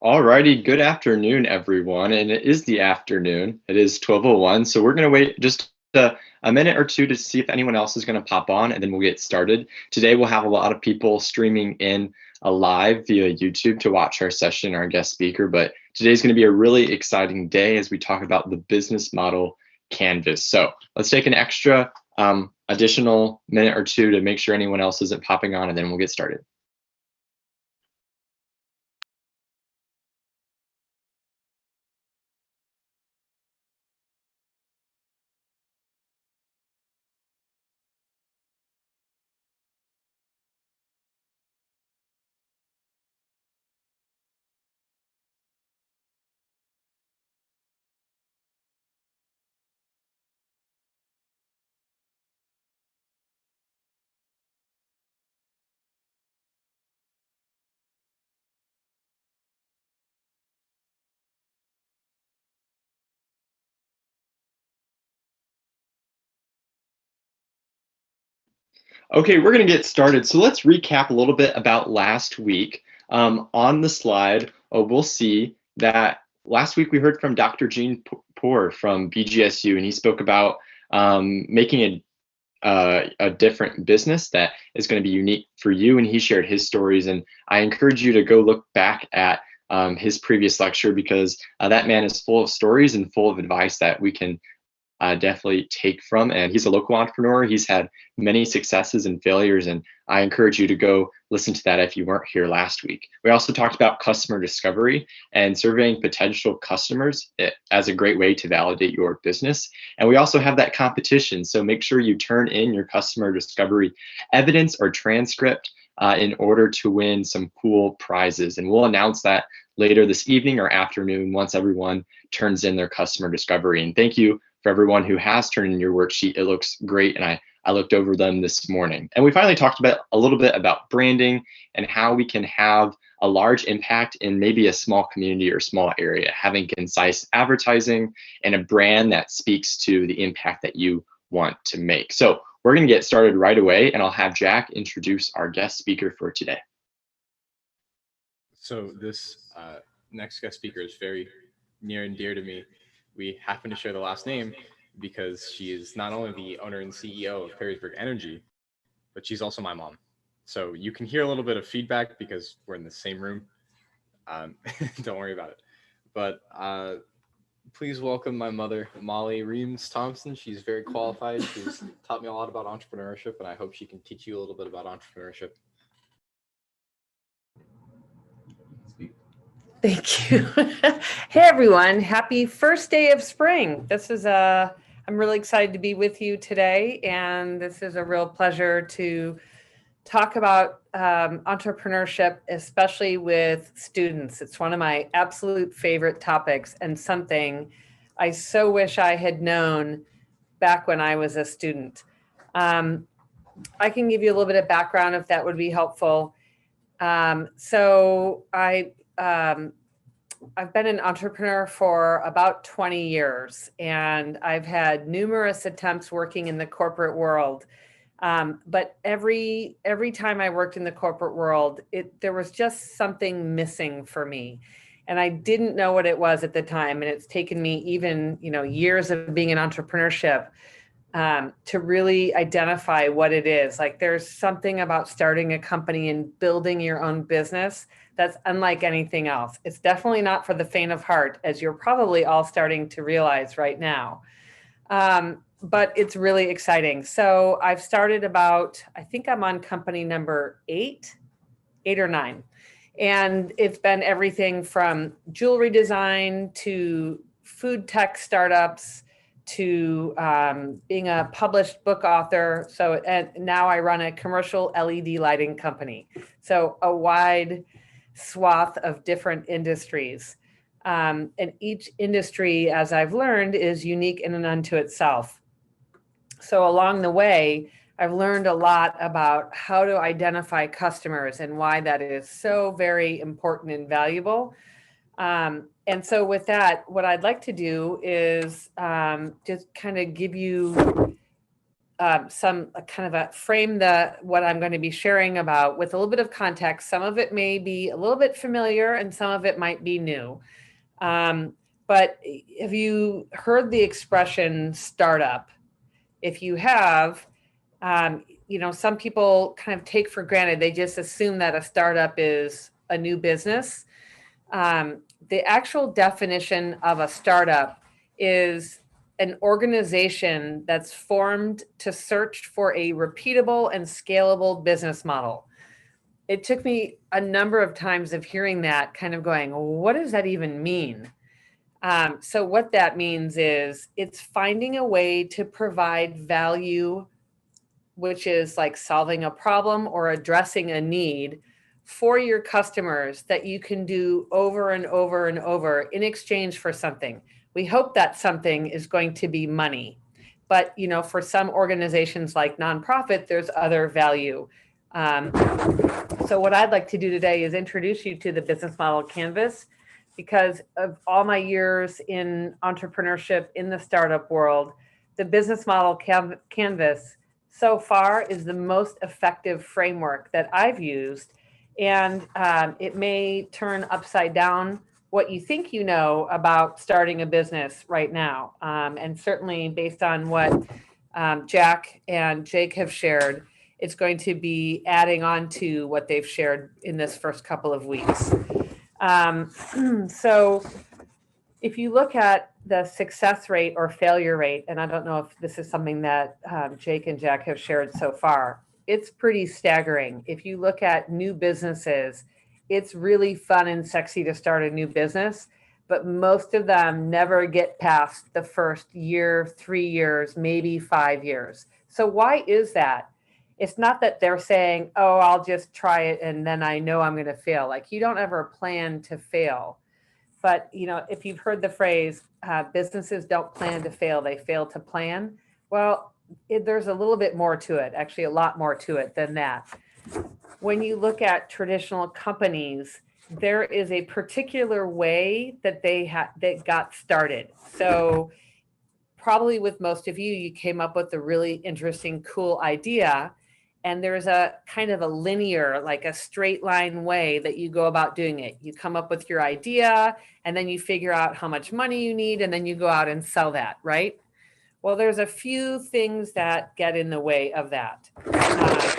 Alrighty, good afternoon, everyone. And it is the afternoon. It is 12:01. So we're going to wait just a minute or two to see if anyone else is going to pop on, and then we'll get started. Today, we'll have a lot of people streaming in live via YouTube to watch our session, our guest speaker. But today's going to be a really exciting day as we talk about the business model canvas. So let's take an extra additional minute or two to make sure anyone else isn't popping on, and then we'll get started. Okay, we're going to get started. So let's recap a little bit about last week. On the slide, we'll see that last week we heard from Dr. Gene Poor from BGSU, and he spoke about making a different business that is going to be unique for you, and he shared his stories. And I encourage you to go look back at his previous lecture, because that man is full of stories and full of advice that we can definitely take from. And he's a local entrepreneur. He's had many successes and failures, and I encourage you to go listen to that if you weren't here last week. We also talked about customer discovery and surveying potential customers as a great way to validate your business. And we also have that competition, so make sure you turn in your customer discovery evidence or transcript in order to win some cool prizes. And we'll announce that later this evening or afternoon once everyone turns in their customer discovery. And thank you for everyone who has turned in your worksheet. It looks great, and I looked over them this morning. And we finally talked about a little bit about branding and how we can have a large impact in maybe a small community or small area, having concise advertising and a brand that speaks to the impact that you want to make. So we're going to get started right away, and I'll have Jack introduce our guest speaker for today. So this next guest speaker is very near and dear to me. We happen to share the last name because she is not only the owner and CEO of Perrysburg Energy, but she's also my mom. So you can hear a little bit of feedback because we're in the same room. Don't worry about it. But please welcome my mother, Molly Reams Thompson. She's very qualified. She's taught me a lot about entrepreneurship, and I hope she can teach you a little bit about entrepreneurship. Thank you. Hey, everyone. Happy first day of spring. I'm really excited to be with you today. And this is a real pleasure to talk about entrepreneurship, especially with students. It's one of my absolute favorite topics, and something I so wish I had known back when I was a student. I can give you a little bit of background if that would be helpful. I've been an entrepreneur for about 20 years, and I've had numerous attempts working in the corporate world. But every time I worked in the corporate world, there was just something missing for me. And I didn't know what it was at the time. And it's taken me even, years of being in entrepreneurship to really identify what it is. Like, there's something about starting a company and building your own business that's unlike anything else. It's definitely not for the faint of heart, as you're probably all starting to realize right now. But it's really exciting. So I've started I think I'm on company number 8 or 9. And it's been everything from jewelry design to food tech startups to being a published book author. And now I run a commercial LED lighting company. So a wide swath of different industries. And each industry, as I've learned, is unique in and unto itself. So along the way, I've learned a lot about how to identify customers and why that is so very important and valuable. And so with that, what I'd like to do is just kind of give you some kind of a frame what I'm going to be sharing about with a little bit of context. Some of it may be a little bit familiar and some of it might be new. But have you heard the expression startup? If you have, some people kind of take for granted, they just assume that a startup is a new business. The actual definition of a startup is an organization that's formed to search for a repeatable and scalable business model. It took me a number of times of hearing that, kind of going, what does that even mean? So what that means is it's finding a way to provide value, which is like solving a problem or addressing a need for your customers that you can do over and over and over in exchange for something. We hope that something is going to be money, but for some organizations like nonprofit, there's other value. So what I'd like to do today is introduce you to the business model canvas, because of all my years in entrepreneurship in the startup world, the business model canvas so far is the most effective framework that I've used. And it may turn upside down what you think you know about starting a business right now. And certainly based on what Jack and Jake have shared, it's going to be adding on to what they've shared in this first couple of weeks. So if you look at the success rate or failure rate, and I don't know if this is something that Jake and Jack have shared so far, it's pretty staggering. If you look at new businesses, it's really fun and sexy to start a new business, but most of them never get past the first year, 3 years, maybe 5 years. So why is that? It's not that they're saying, oh, I'll just try it and then I know I'm going to fail. Like, you don't ever plan to fail. But, if you've heard the phrase, businesses don't plan to fail, they fail to plan. Well, there's a little bit more to it, actually a lot more to it than that. When you look at traditional companies, there is a particular way that they got started. So probably with most of you, you came up with a really interesting, cool idea. And there's a kind of a linear, like a straight line way that you go about doing it. You come up with your idea and then you figure out how much money you need and then you go out and sell that, right? Well, there's a few things that get in the way of that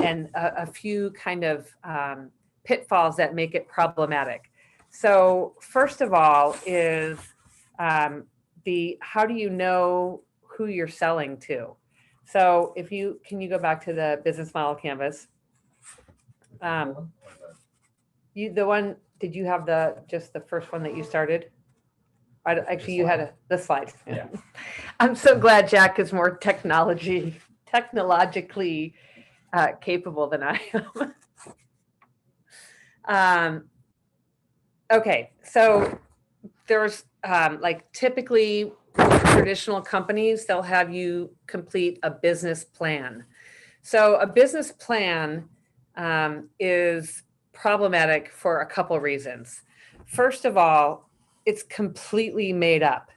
and a few kind of pitfalls that make it problematic. So first of all is how do you know who you're selling to? So can you go back to the business model canvas? Did you have just the first one that you started? Actually, you had the slide. Yeah. I'm so glad Jack is more technologically capable than I am. Okay, so there's typically traditional companies, they'll have you complete a business plan. So a business plan is problematic for a couple reasons. First of all, it's completely made up.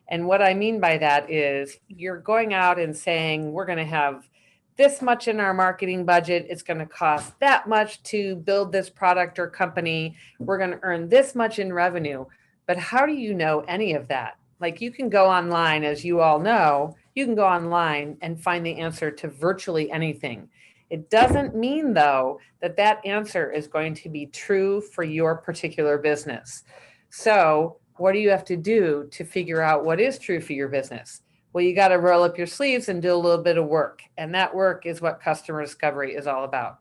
And what I mean by that is you're going out and saying, we're going to have this much in our marketing budget. It's going to cost that much to build this product or company. We're going to earn this much in revenue. But how do you know any of that? Like, you can go online, as you all know, you can go online and find the answer to virtually anything. It doesn't mean, though, that answer is going to be true for your particular business. So what do you have to do to figure out what is true for your business? Well, you got to roll up your sleeves and do a little bit of work. And that work is what customer discovery is all about.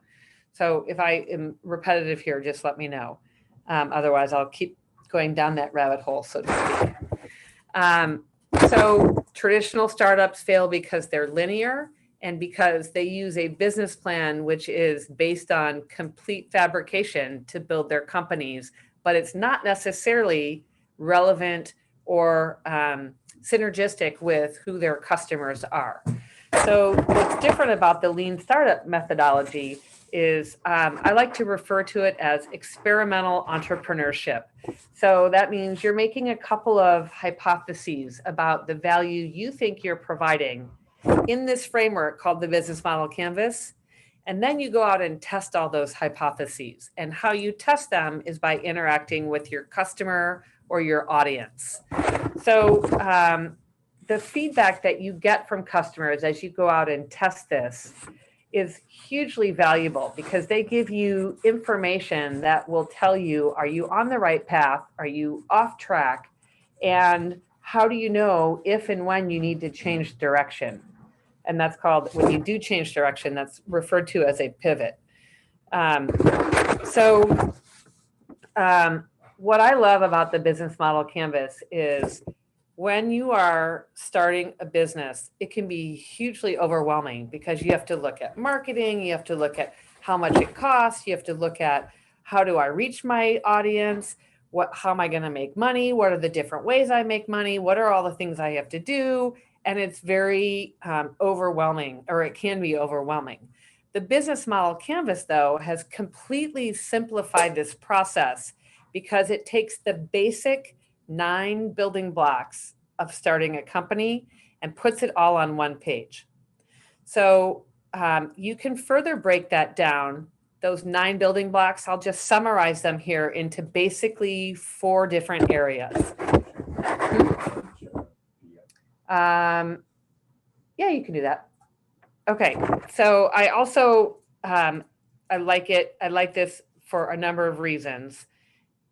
So if I am repetitive here, just let me know. Otherwise, I'll keep going down that rabbit hole, so to speak. So traditional startups fail because they're linear and because they use a business plan which is based on complete fabrication to build their companies, but it's not necessarily relevant or synergistic with who their customers are. So what's different about the lean startup methodology is I like to refer to it as experimental entrepreneurship. So that means you're making a couple of hypotheses about the value you think you're providing, in this framework called the business model canvas. And then you go out and test all those hypotheses. And how you test them is by interacting with your customer or your audience. So the feedback that you get from customers as you go out and test this is hugely valuable, because they give you information that will tell you, are you on the right path? Are you off track? And how do you know if and when you need to change direction? And that's called, when you do change direction, that's referred to as a pivot. What I love about the business model canvas is when you are starting a business, it can be hugely overwhelming, because you have to look at marketing, you have to look at how much it costs, you have to look at how do I reach my audience, how am I going to make money, what are the different ways I make money, what are all the things I have to do, and it's very overwhelming, or it can be overwhelming. The business model canvas, though, has completely simplified this process, because it takes the basic 9 building blocks of starting a company and puts it all on one page. So you can further break that down. Those 9 building blocks, I'll just summarize them here into basically 4 different areas. Yeah, you can do that. Okay, so I also, I like it. I like this for a number of reasons.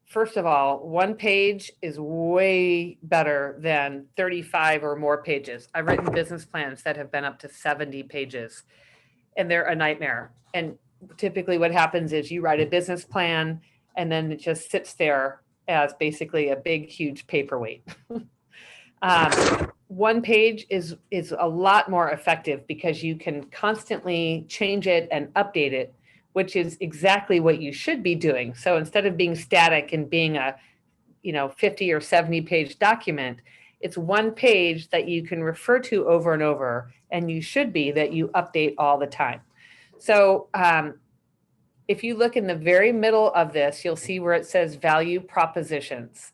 First of all, 1 page is way better than 35 or more pages. I've written business plans that have been up to 70 pages, and they're a nightmare. And typically what happens is you write a business plan, and then it just sits there as basically a big, huge paperweight. 1 page is a lot more effective, because you can constantly change it and update it, which is exactly what you should be doing. So instead of being static and being a 50 or 70 page document, it's 1 page that you can refer to over and over, and you should be that you update all the time. So if you look in the very middle of this, you'll see where it says value propositions.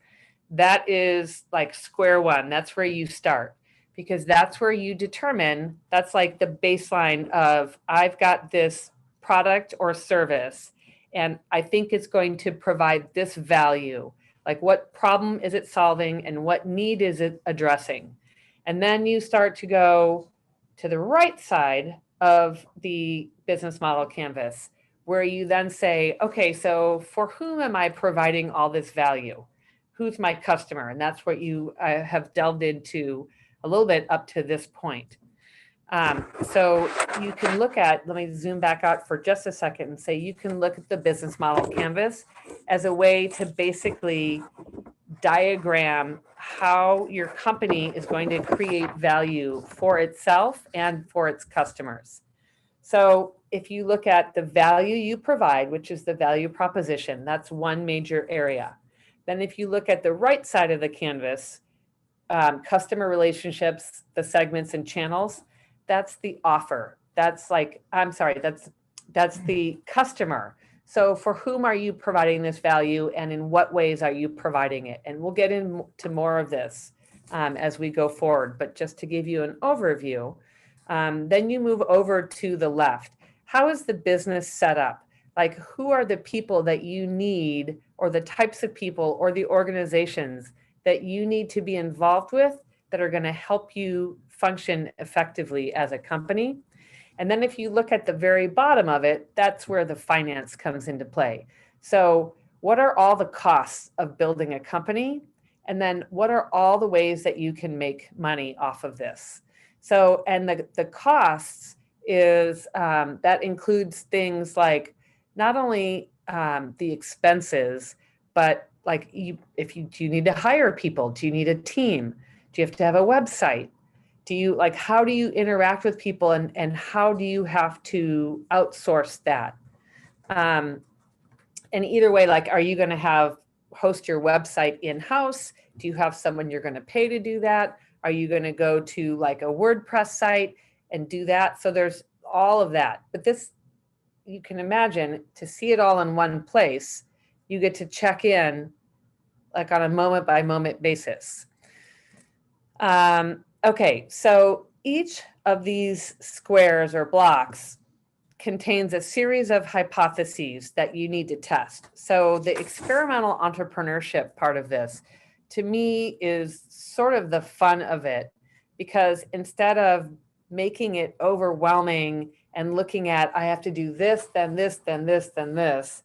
That is like square one. That's where you start, because that's where you determine, that's like the baseline of, I've got this product or service, and I think it's going to provide this value. Like, what problem is it solving, and what need is it addressing? And then you start to go to the right side of the business model canvas, where you then say, okay, so for whom am I providing all this value? Who's my customer? And that's what you have delved into a little bit up to this point. So you can look at, let me zoom back out for just a second and say, you can look at the business model canvas as a way to basically diagram how your company is going to create value for itself and for its customers. So if you look at the value you provide, which is the value proposition, that's 1 major area. Then if you look at the right side of the canvas, customer relationships, the segments and channels, that's the offer. That's the customer. So for whom are you providing this value, and in what ways are you providing it? And we'll get into more of this as we go forward, but just to give you an overview, then you move over to the left. How is the business set up? Like, who are the people that you need, or the types of people or the organizations that you need to be involved with that are going to help you function effectively as a company? And then if you look at the very bottom of it, that's where the finance comes into play. So what are all the costs of building a company? And then what are all the ways that you can make money off of this? So, and the costs is, that includes things like not only the expenses, but like do you need to hire people? Do you need a team? Do you have to have a website? How do you interact with people, and how do you have to outsource that? And either way, like, are you going to host your website in-house? Do you have someone you're going to pay to do that? Are you going to go to like a WordPress site and do that? So there's all of that. But this, you can imagine, to see it all in one place, you get to check in like on a moment by moment basis. Okay, so each of these squares or blocks contains a series of hypotheses that you need to test. So the experimental entrepreneurship part of this, to me, is sort of the fun of it, because instead of making it overwhelming and looking at, I have to do this, then this, then this, then this,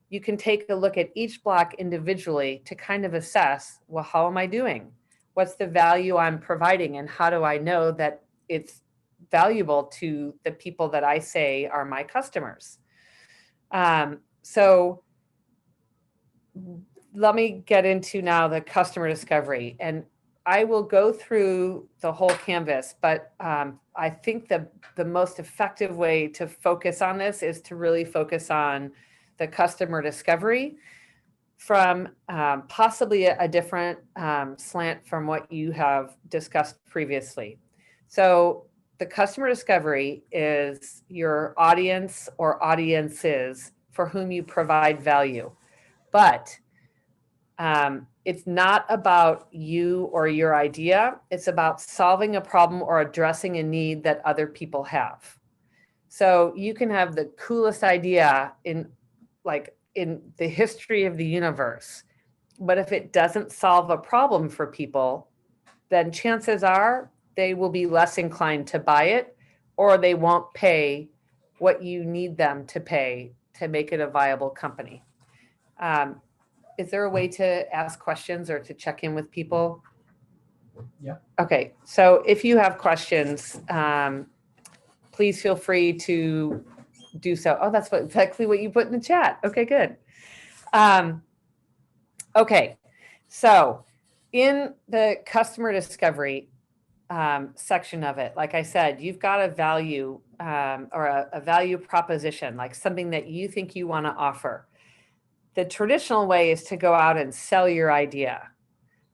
you can take a look at each block individually to kind of assess, well, how am I doing? What's the value I'm providing? And how do I know that it's valuable to the people that I say are my customers? So let me get into now the customer discovery. And I will go through the whole canvas, but I think the most effective way to focus on this is to really focus on the customer discovery from possibly a different slant from what you have discussed previously. So the customer discovery is your audience or audiences for whom you provide value. But it's not about you or your idea. It's about solving a problem or addressing a need that other people have. So you can have the coolest idea in the history of the universe, but if it doesn't solve a problem for people, then chances are they will be less inclined to buy it, or they won't pay what you need them to pay to make it a viable company. Is there a way to ask questions or to check in with people? Yeah. Okay, so if you have questions, please feel free to do so. Oh, that's exactly what you put in the chat. Okay, good. Okay, so in the customer discovery section of it, like I said, you've got a value or a value proposition, like something that you think you want to offer. The traditional way is to go out and sell your idea.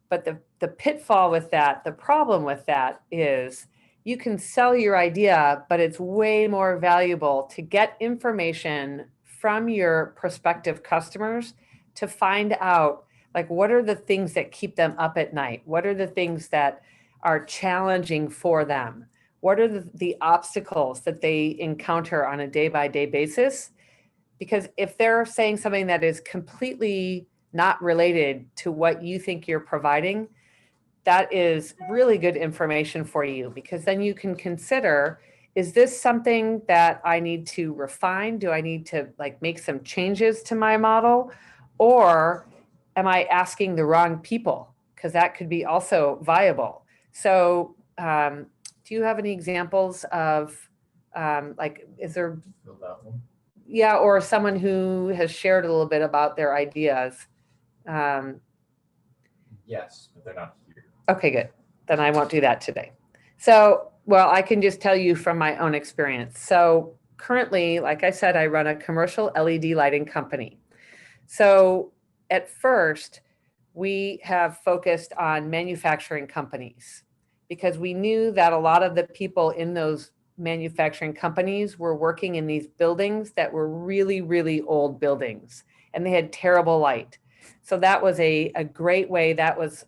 But the pitfall with that, the problem with that is you can sell your idea, but it's way more valuable to get information from your prospective customers to find out, like, what are the things that keep them up at night? What are the things that are challenging for them? What are the obstacles that they encounter on a day-by-day basis? Because if they're saying something that is completely not related to what you think you're providing, that is really good information for you, because then you can consider, is this something that I need to refine? Do I need to make some changes to my model? Or am I asking the wrong people? Because that could be also viable. So do you have any examples of is there... Fill that one. Yeah, or someone who has shared a little bit about their ideas. Yes, but they're not here. Okay, good. Then I won't do that today. So, well, I can just tell you from my own experience. So currently, like I said, I run a commercial LED lighting company. So at first, we have focused on manufacturing companies because we knew that a lot of the people in those manufacturing companies were working in these buildings that were really, really old buildings, and they had terrible light. So that was a great way. That was,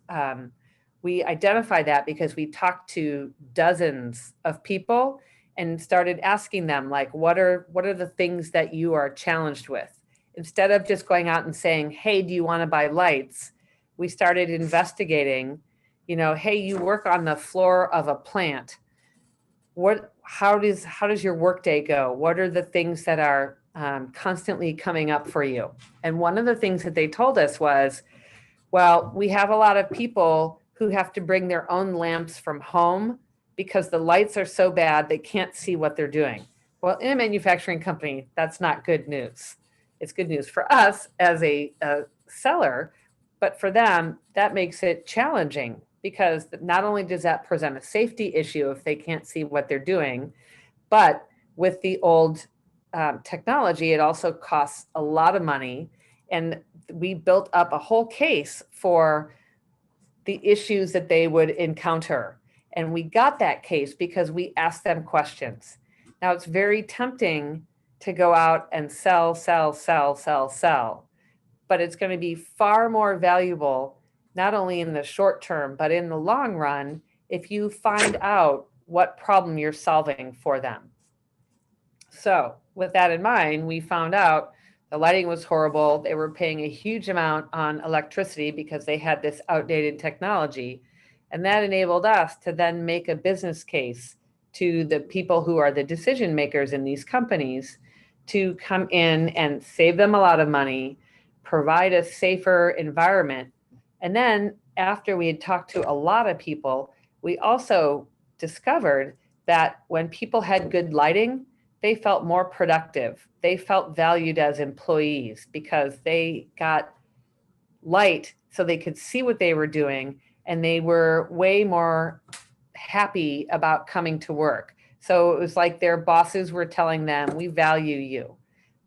we identified that because we talked to dozens of people and started asking them, what are the things that you are challenged with? Instead of just going out and saying, hey, do you want to buy lights? We started investigating, hey, you work on the floor of a plant. How does your workday go? What are the things that are constantly coming up for you? And one of the things that they told us was, well, we have a lot of people who have to bring their own lamps from home because the lights are so bad they can't see what they're doing. Well, in a manufacturing company, that's not good news. It's good news for us as a seller, but for them, that makes it challenging, because not only does that present a safety issue if they can't see what they're doing, but with the old technology, it also costs a lot of money. And we built up a whole case for the issues that they would encounter. And we got that case because we asked them questions. Now, it's very tempting to go out and sell, but it's going to be far more valuable, not only in the short term, but in the long run, if you find out what problem you're solving for them. So with that in mind, we found out the lighting was horrible. They were paying a huge amount on electricity because they had this outdated technology. And that enabled us to then make a business case to the people who are the decision makers in these companies to come in and save them a lot of money, provide a safer environment. And then after we had talked to a lot of people, we also discovered that when people had good lighting, they felt more productive. They felt valued as employees because they got light so they could see what they were doing, and they were way more happy about coming to work. So it was like their bosses were telling them, we value you.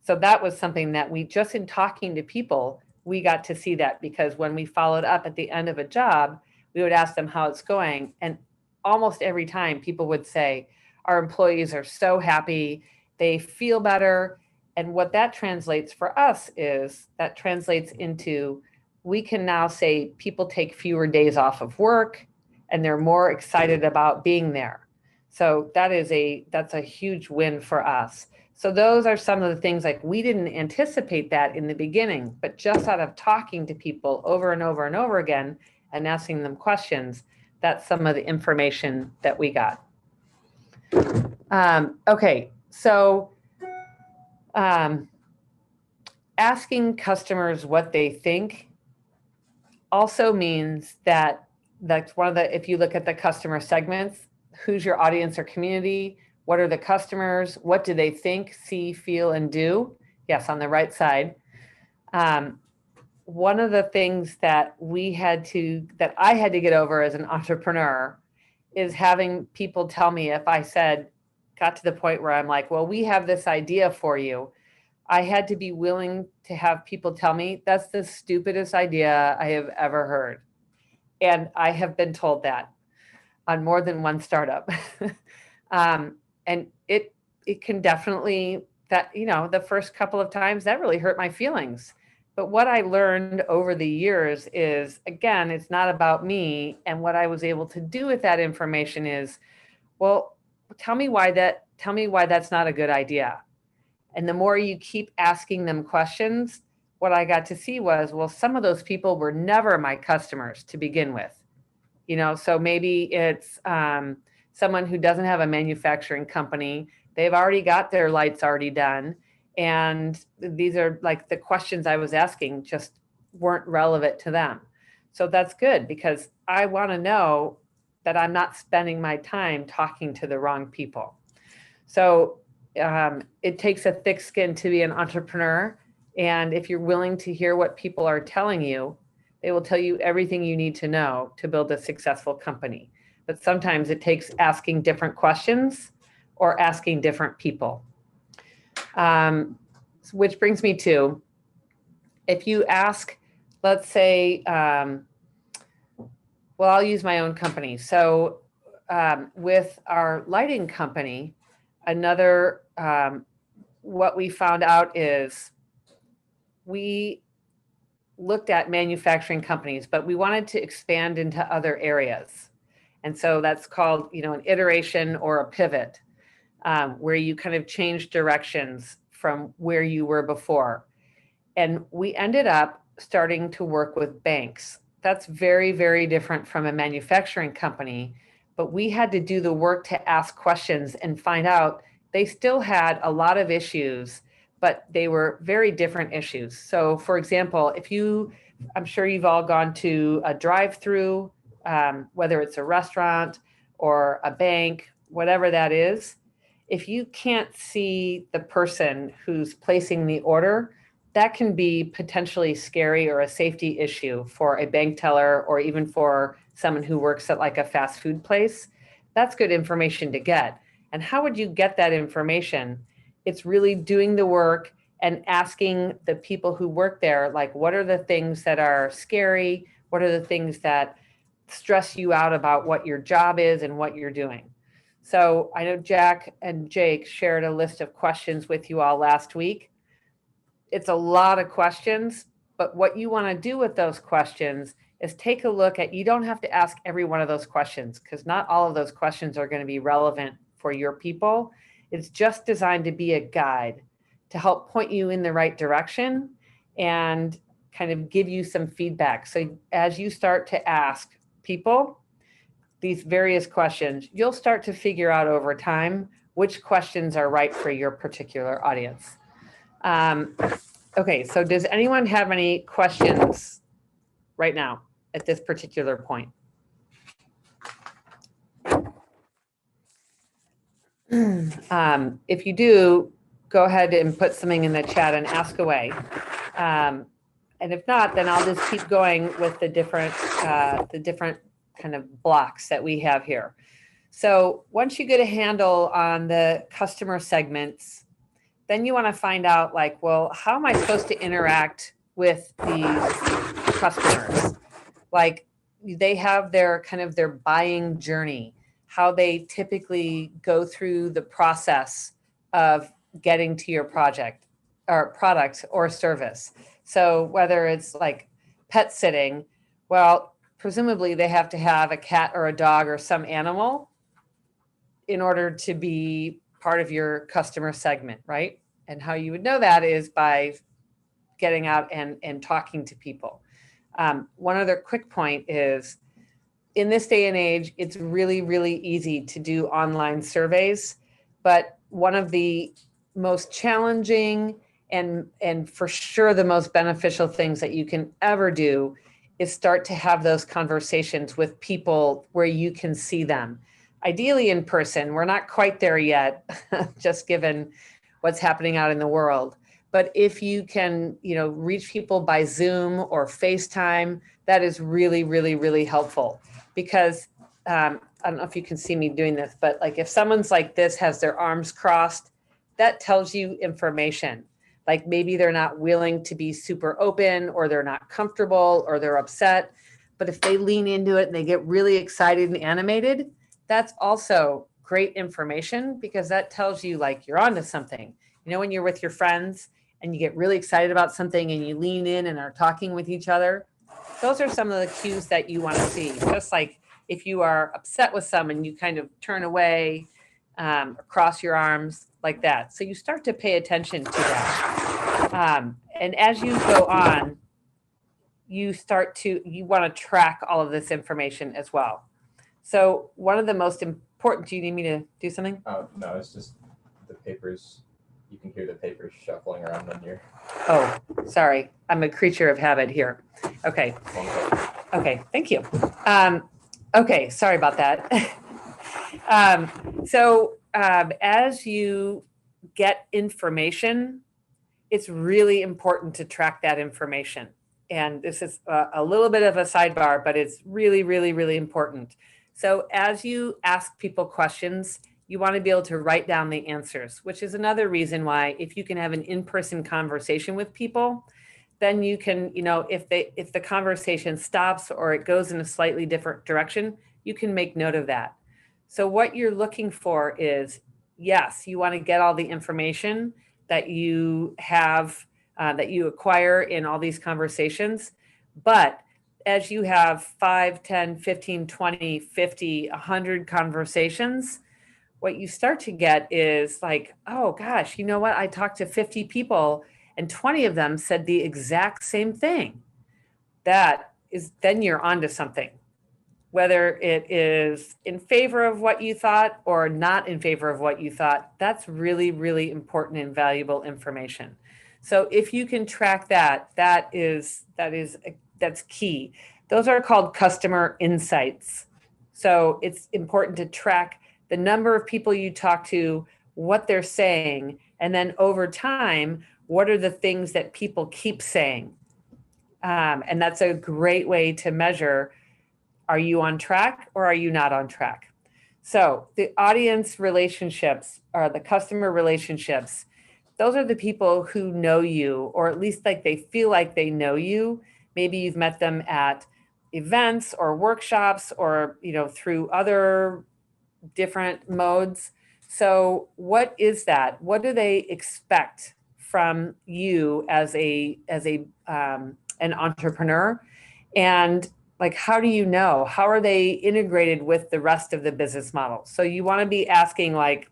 So that was something that we, just in talking to people, we got to see that, because when we followed up at the end of a job, we would ask them how it's going. And almost every time people would say, our employees are so happy, they feel better. And what that translates for us is that translates into, we can now say people take fewer days off of work and they're more excited about being there. So that's a huge win for us. So those are some of the things, like, we didn't anticipate that in the beginning, but just out of talking to people over and over and over again and asking them questions, that's some of the information that we got. Okay, so asking customers what they think also means that that's one of the, if you look at the customer segments, who's your audience or community? What are the customers? What do they think, see, feel, and do? Yes, on the right side. One of the things that I had to get over as an entrepreneur is having people tell me, if I got to the point where I'm like, well, we have this idea for you, I had to be willing to have people tell me, that's the stupidest idea I have ever heard. And I have been told that on more than one startup. And it can definitely, that, the first couple of times that really hurt my feelings. But what I learned over the years is, again, it's not about me. And what I was able to do with that information is, well, tell me why that's not a good idea. And the more you keep asking them questions, what I got to see was, well, some of those people were never my customers to begin with. So maybe it's someone who doesn't have a manufacturing company. They've already got their lights already done. And these are like the questions I was asking just weren't relevant to them. So that's good, because I want to know that I'm not spending my time talking to the wrong people. So it takes a thick skin to be an entrepreneur. And if you're willing to hear what people are telling you, they will tell you everything you need to know to build a successful company. But sometimes it takes asking different questions or asking different people. Which brings me to, if you ask, let's say, well, I'll use my own company. So with our lighting company, another, what we found out is we looked at manufacturing companies, but we wanted to expand into other areas. And so that's called, an iteration or a pivot, where you kind of change directions from where you were before. And we ended up starting to work with banks. That's very, very different from a manufacturing company, but we had to do the work to ask questions and find out they still had a lot of issues, but they were very different issues. So for example, I'm sure you've all gone to a drive-through, whether it's a restaurant or a bank, whatever that is. If you can't see the person who's placing the order, that can be potentially scary or a safety issue for a bank teller, or even for someone who works at like a fast food place. That's good information to get. And how would you get that information? It's really doing the work and asking the people who work there, like, what are the things that are scary? What are the things that stress you out about what your job is and what you're doing? So I know Jack and Jake shared a list of questions with you all last week. It's a lot of questions, but what you want to do with those questions is take a look at, you don't have to ask every one of those questions because not all of those questions are going to be relevant for your people. It's just designed to be a guide to help point you in the right direction and kind of give you some feedback. So as you start to ask people these various questions, you'll start to figure out over time which questions are right for your particular audience. Okay, so does anyone have any questions right now at this particular point? If you do, go ahead and put something in the chat and ask away. And if not, then I'll just keep going with the different kind of blocks that we have here. So once you get a handle on the customer segments, then you want to find out like, well, how am I supposed to interact with these customers? Like they have their kind of their buying journey, how they typically go through the process of getting to your project or product or service. So whether it's like pet sitting, well, presumably they have to have a cat or a dog or some animal in order to be part of your customer segment, right? And how you would know that is by getting out and talking to people. One other quick point is, in this day and age, it's really, really easy to do online surveys, but one of the most challenging and for sure the most beneficial things that you can ever do is start to have those conversations with people where you can see them. Ideally in person. We're not quite there yet, just given what's happening out in the world. But if you can, reach people by Zoom or FaceTime, that is really, really, really helpful. Because I don't know if you can see me doing this, but like if someone's like this, has their arms crossed, that tells you information. Like maybe they're not willing to be super open, or they're not comfortable, or they're upset. But if they lean into it and they get really excited and animated, that's also great information, because that tells you like you're onto something. When you're with your friends and you get really excited about something and you lean in and are talking with each other, those are some of the cues that you want to see. Just like if you are upset with someone, you kind of turn away, cross your arms like that. So you start to pay attention to that. And as you go on, you want to track all of this information as well. So one of the most important, do you need me to do something? Oh, no, it's just the papers. You can hear the papers shuffling around on your. Oh, sorry. I'm a creature of habit here. Okay. Okay. Thank you. Okay. Sorry about that. As you get information, it's really important to track that information. And this is a little bit of a sidebar, but it's really, really, really important. So as you ask people questions, you want to be able to write down the answers, which is another reason why if you can have an in-person conversation with people, then you can, if the conversation stops or it goes in a slightly different direction, you can make note of that. So what you're looking for is, yes, you want to get all the information that you have, that you acquire in all these conversations, but as you have 5, 10, 15, 20, 50, 100 conversations, what you start to get is like, oh gosh, you know what? I talked to 50 people and 20 of them said the exact same thing. Then you're onto something. Whether it is in favor of what you thought or not in favor of what you thought, that's really, really important and valuable information. So if you can track that's key. Those are called customer insights. So it's important to track the number of people you talk to, what they're saying, and then over time, what are the things that people keep saying? And that's a great way to measure, are you on track or are you not on track? So the audience relationships or the customer relationships, those are the people who know you, or at least like they feel like they know you. Maybe you've met them at events or workshops or, through other different modes. So what is that? What do they expect from you as an entrepreneur? And Like, how do you know? How are they integrated with the rest of the business model? So you want to be asking, like,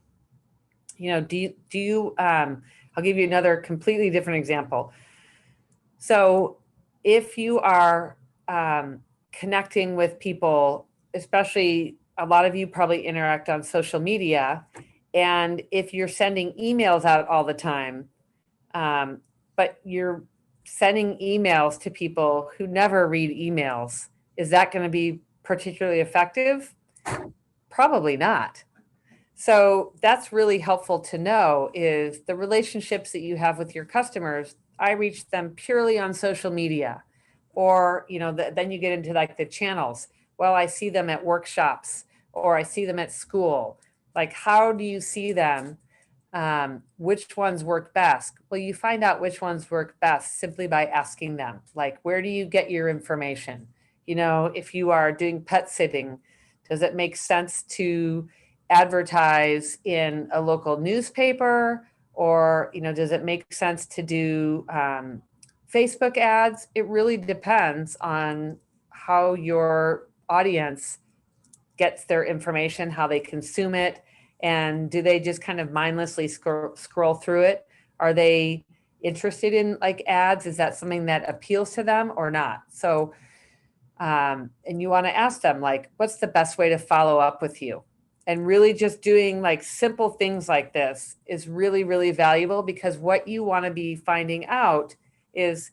do you, I'll give you another completely different example. So if you are connecting with people, especially a lot of you probably interact on social media, and if you're sending emails out all the time, but you're sending emails to people who never read emails, is that going to be particularly effective? Probably not. So that's really helpful to know, is the relationships that you have with your customers. I reach them purely on social media, or, then you get into like the channels. Well, I see them at workshops, or I see them at school. Like, how do you see them? Which ones work best? Well, you find out which ones work best simply by asking them, like, where do you get your information? If you are doing pet sitting, does it make sense to advertise in a local newspaper, or does it make sense to do Facebook ads? It really depends on how your audience gets their information, how they consume it, and do they just kind of mindlessly scroll through it? Are they interested in like ads? Is that something that appeals to them or not? So and you want to ask them, like, what's the best way to follow up with you? And really just doing like simple things like this is really, really valuable, because what you want to be finding out is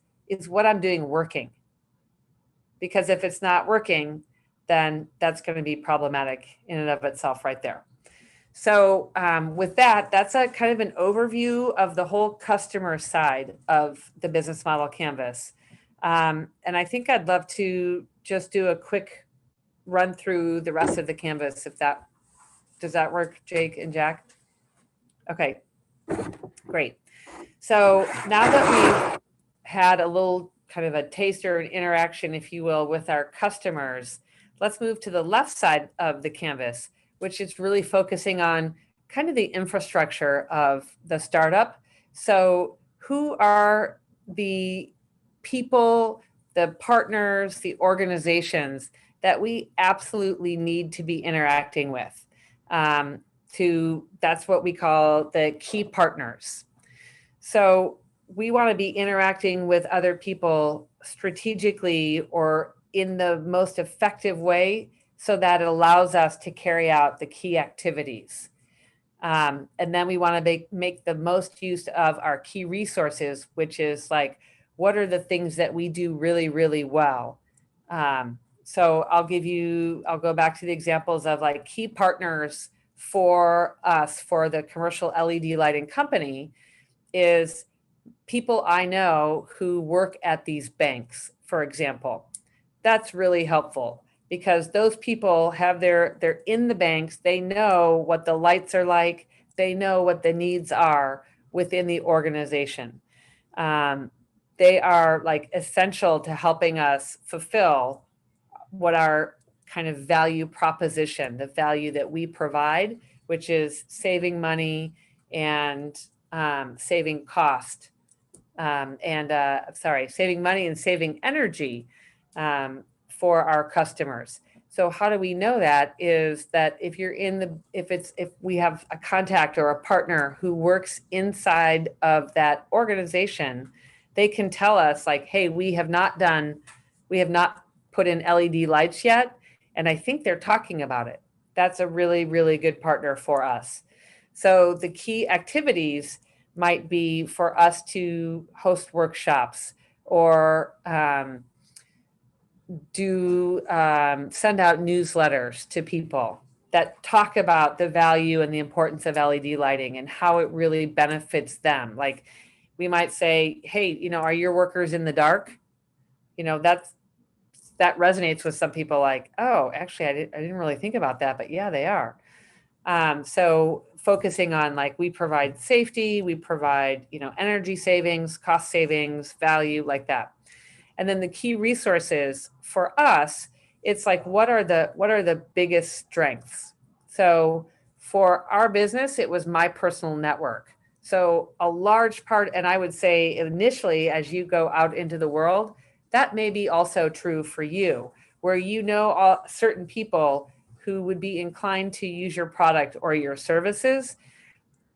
what I'm doing working? Because if it's not working, then that's going to be problematic in and of itself right there. So with that, that's a kind of an overview of the whole customer side of the business model canvas. And I think I'd love to just do a quick run through the rest of the canvas, does that work, Jake and Jack? Okay, great. So now that we've had a little kind of a taster and interaction, if you will, with our customers, let's move to the left side of the canvas, which is really focusing on kind of the infrastructure of the startup. So who are the people, the partners, the organizations that we absolutely need to be interacting with? That's what we call the key partners. So we want to be interacting with other people strategically or in the most effective way, so that it allows us to carry out the key activities. And then we want to make the most use of our key resources, which is like, what are the things that we do really, really well? So I'll go back to the examples of like key partners for us, for the commercial LED lighting company, is people I know who work at these banks, for example. That's really helpful, because those people they're in the banks, they know what the lights are like, they know what the needs are within the organization. They are like essential to helping us fulfill what our kind of value proposition, the value that we provide, which is saving money and saving cost, saving money and saving energy for our customers. So how do we know that? Is that if we have a contact or a partner who works inside of that organization, they can tell us like, hey, we have not put in LED lights yet, and I think they're talking about it. That's a really, really good partner for us. So the key activities might be for us to host workshops, or send out newsletters to people that talk about the value and the importance of LED lighting and how it really benefits them. Like, we might say, hey, are your workers in the dark? That resonates with some people, like, oh, actually, I didn't really think about that, but yeah, they are. So focusing on like, we provide safety, we provide, energy savings, cost savings, value, like that. And then the key resources for us, it's like, what are the biggest strengths? So for our business, it was my personal network. So a large part, and I would say initially, as you go out into the world, that may be also true for you, where you know certain people who would be inclined to use your product or your services.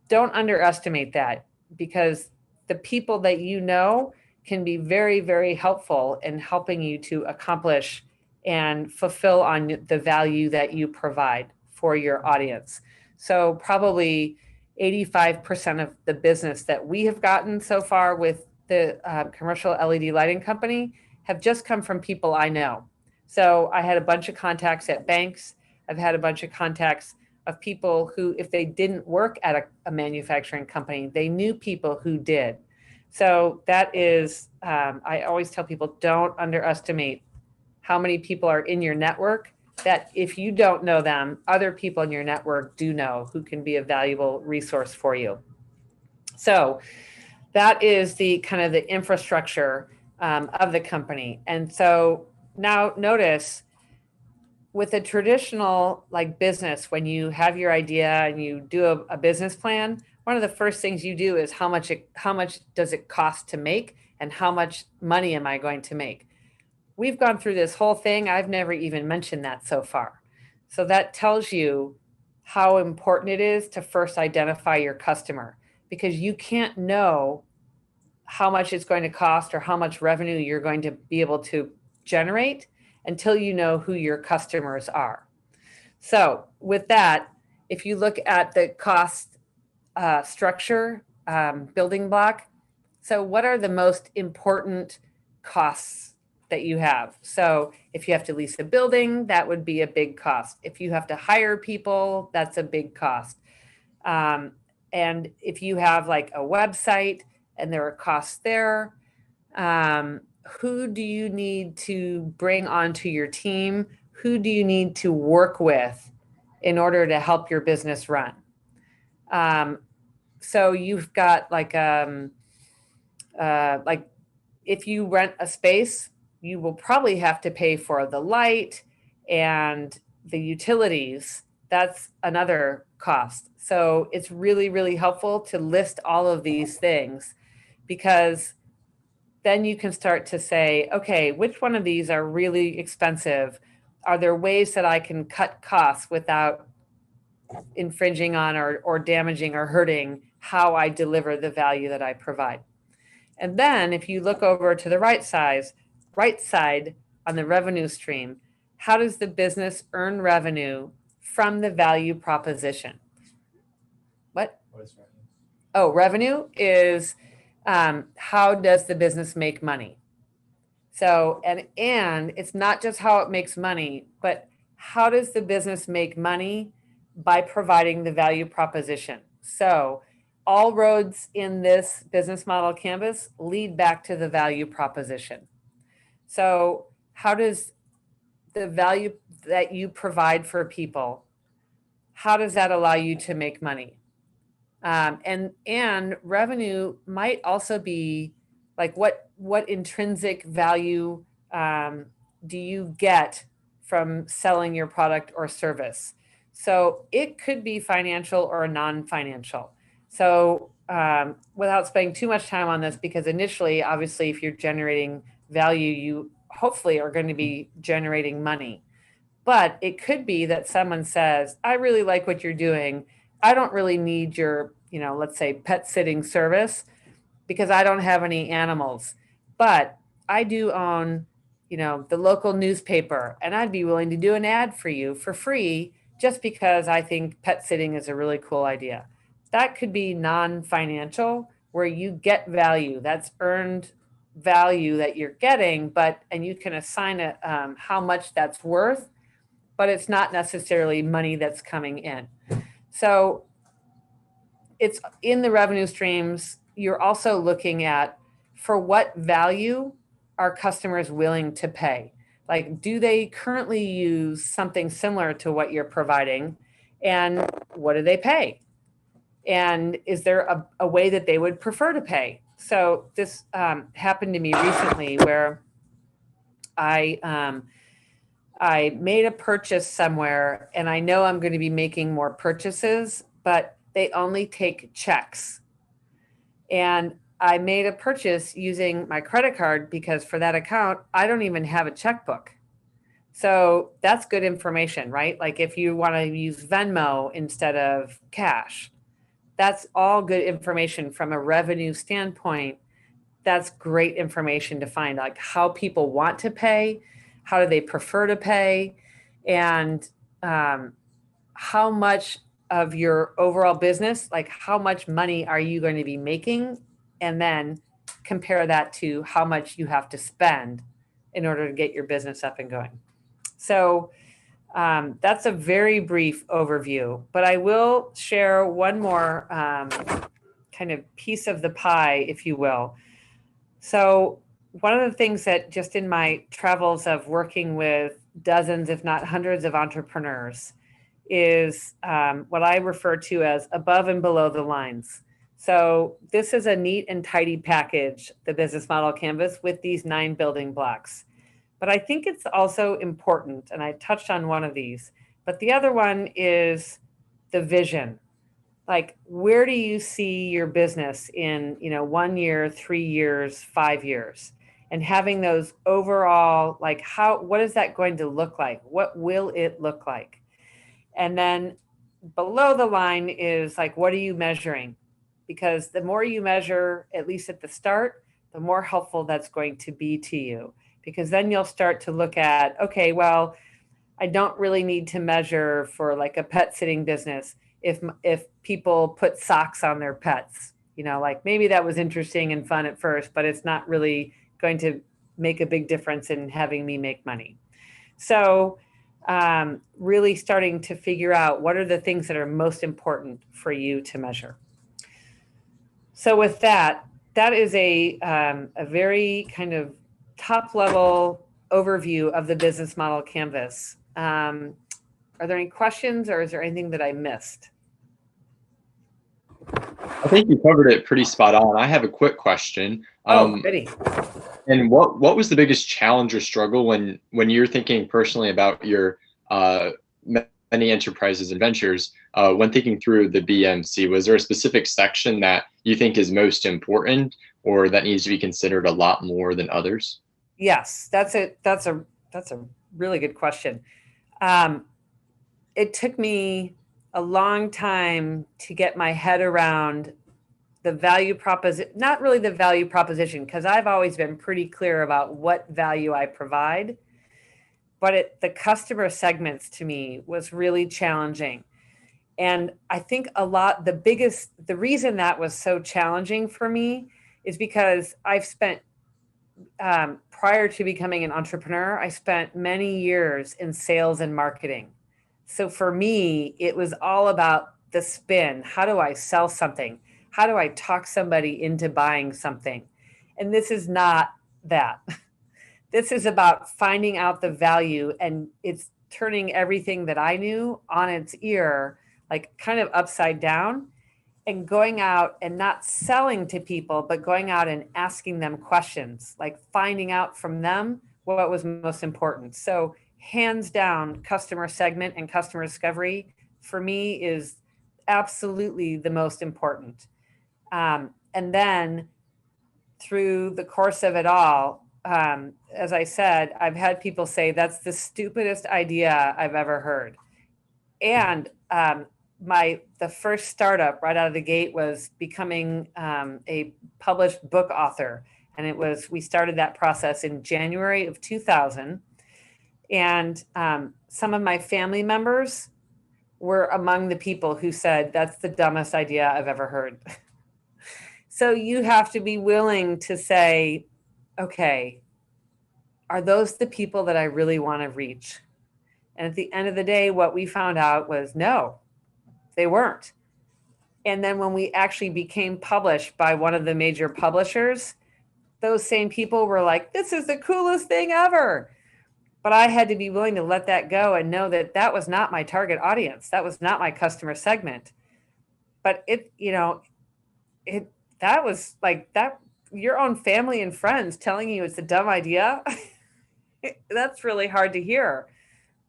Don't underestimate that, because the people that you know can be very, very helpful in helping you to accomplish and fulfill on the value that you provide for your audience. So probably 85% of the business that we have gotten so far with the commercial LED lighting company have just come from people I know. So I had a bunch of contacts at banks. I've had a bunch of contacts of people who, if they didn't work at a manufacturing company, they knew people who did. So that is, I always tell people, don't underestimate how many people are in your network, that if you don't know them, other people in your network do know, who can be a valuable resource for you. So that is the kind of the infrastructure of the company. And so now notice, with a traditional like business, when you have your idea and you do a business plan, one of the first things you do is how much does it cost to make, and how much money am I going to make? We've gone through this whole thing. I've never even mentioned that so far. So that tells you how important it is to first identify your customer, because you can't know how much it's going to cost or how much revenue you're going to be able to generate until you know who your customers are. So with that, if you look at the cost structure building block, so what are the most important costs that you have? So if you have to lease a building, that would be a big cost. If you have to hire people, that's a big cost. And if you have like a website and there are costs there, who do you need to bring onto your team? Who do you need to work with in order to help your business run? So you've got like if you rent a space, you will probably have to pay for the light and the utilities. That's another cost. So it's really, really helpful to list all of these things, because then you can start to say, okay, which one of these are really expensive? Are there ways that I can cut costs without infringing on or damaging or hurting how I deliver the value that I provide? And then if you look over to the right side on the revenue stream, how does the business earn revenue from the value proposition? What is revenue? Oh, revenue is how does the business make money? So, and it's not just how it makes money, but how does the business make money by providing the value proposition? So all roads in this business model canvas lead back to the value proposition. So how does the value that you provide for people, how does that allow you to make money? And revenue might also be like what intrinsic value do you get from selling your product or service? So it could be financial or non-financial. So without spending too much time on this, because initially, obviously, if you're generating value, you hopefully are going to be generating money. But it could be that someone says, I really like what you're doing. I don't really need your, let's say pet sitting service because I don't have any animals, but I do own, the local newspaper, and I'd be willing to do an ad for you for free just because I think pet sitting is a really cool idea. That could be non-financial, where you get value. That's earned value that you're getting, and you can assign it how much that's worth, but it's not necessarily money that's coming in. So it's in the revenue streams. You're also looking at, for what value are customers willing to pay? Like, do they currently use something similar to what you're providing? And what do they pay? And is there a way that they would prefer to pay? So this happened to me recently, where I made a purchase somewhere, and I know I'm going to be making more purchases, but they only take checks. And I made a purchase using my credit card, because for that account, I don't even have a checkbook. So that's good information, right? Like if you want to use Venmo instead of cash, that's all good information from a revenue standpoint. That's great information to find, like how people want to pay, how do they prefer to pay, and how much of your overall business, like how much money are you going to be making, and then compare that to how much you have to spend in order to get your business up and going. So that's a very brief overview, but I will share one more kind of piece of the pie, if you will. So one of the things that just in my travels of working with dozens, if not hundreds of entrepreneurs is what I refer to as above and below the lines. So this is a neat and tidy package, the business model canvas with these 9 building blocks. But I think it's also important, and I touched on one of these, but the other one is the vision. Like, where do you see your business in, 1 year, 3 years, 5 years? And having those overall, like what is that going to look like? What will it look like? And then below the line is like, what are you measuring? Because the more you measure, at least at the start, the more helpful that's going to be to you. Because then you'll start to look at, okay, well, I don't really need to measure for like a pet sitting business if people put socks on their pets. Like maybe that was interesting and fun at first, but it's not really going to make a big difference in having me make money. So really starting to figure out what are the things that are most important for you to measure. So with that is a very kind of top level overview of the business model canvas. Are there any questions, or is there anything that I missed? I think you covered it pretty spot on. I have a quick question. Goody. And what was the biggest challenge or struggle when you're thinking personally about your many enterprises and ventures, when thinking through the BMC? Was there a specific section that you think is most important, or that needs to be considered a lot more than others? Yes, that's a really good question. It took me a long time to get my head around the value proposition, not really the value proposition, because I've always been pretty clear about what value I provide, but the customer segments to me was really challenging. And I think the reason that was so challenging for me is because I've spent, prior to becoming an entrepreneur, I spent many years in sales and marketing. So for me, it was all about the spin. How do I sell something? How do I talk somebody into buying something? And this is not that. This is about finding out the value, and it's turning everything that I knew on its ear, like kind of upside down, and going out and not selling to people, but going out and asking them questions, like finding out from them what was most important. So hands down, customer segment and customer discovery for me is absolutely the most important. And then through the course of it all, as I said, I've had people say that's the stupidest idea I've ever heard. And the first startup right out of the gate was becoming a published book author. And we started that process in January of 2000. And some of my family members were among the people who said, that's the dumbest idea I've ever heard. So you have to be willing to say, okay, are those the people that I really want to reach? And at the end of the day, what we found out was no, they weren't. And then when we actually became published by one of the major publishers, those same people were like, this is the coolest thing ever. But I had to be willing to let that go and know that that was not my target audience. That was not my customer segment. But that was like that, your own family and friends telling you it's a dumb idea. That's really hard to hear.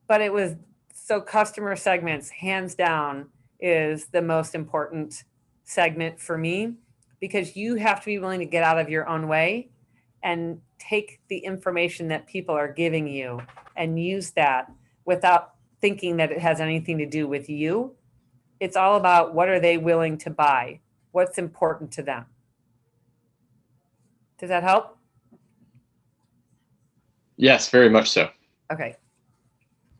But it was, so customer segments, hands down, is the most important segment for me, because you have to be willing to get out of your own way and take the information that people are giving you and use that without thinking that it has anything to do with you. It's all about what are they willing to buy? What's important to them? Does that help? Yes, very much so. Okay.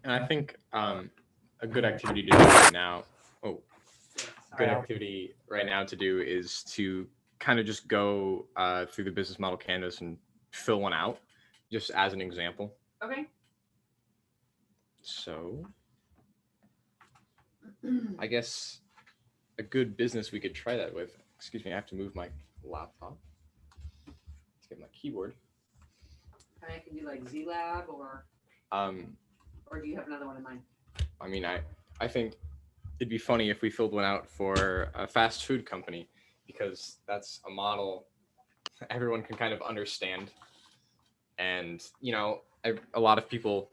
And I think a good activity to do right now. Oh, good activity right now to do is to kind of just go through the business model canvas and fill one out, just as an example. Okay. So I guess a good business we could try that with. Excuse me, I have to move my laptop. Let's get my keyboard. I can do like Z-Lab or do you have another one in mind? I mean, I think it'd be funny if we filled one out for a fast food company, because that's a model everyone can kind of understand. And, you know, a lot of people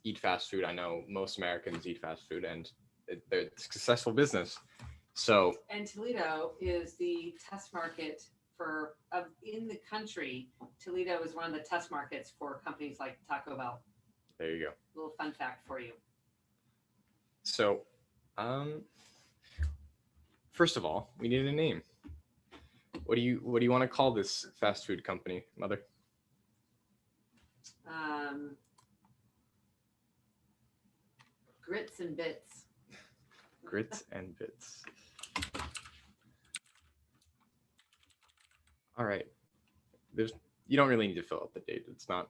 eat fast food. I know most Americans eat fast food, and they're a successful business. So, And Toledo is the test market for in the country. Toledo is one of the test markets for companies like Taco Bell. there you go. A little fun fact for you. So, first of all, we need a name. What do you want to call this fast food company, Mother? Grits and Bits. Grits and Bits. All right. You don't really need to fill out the date. It's not.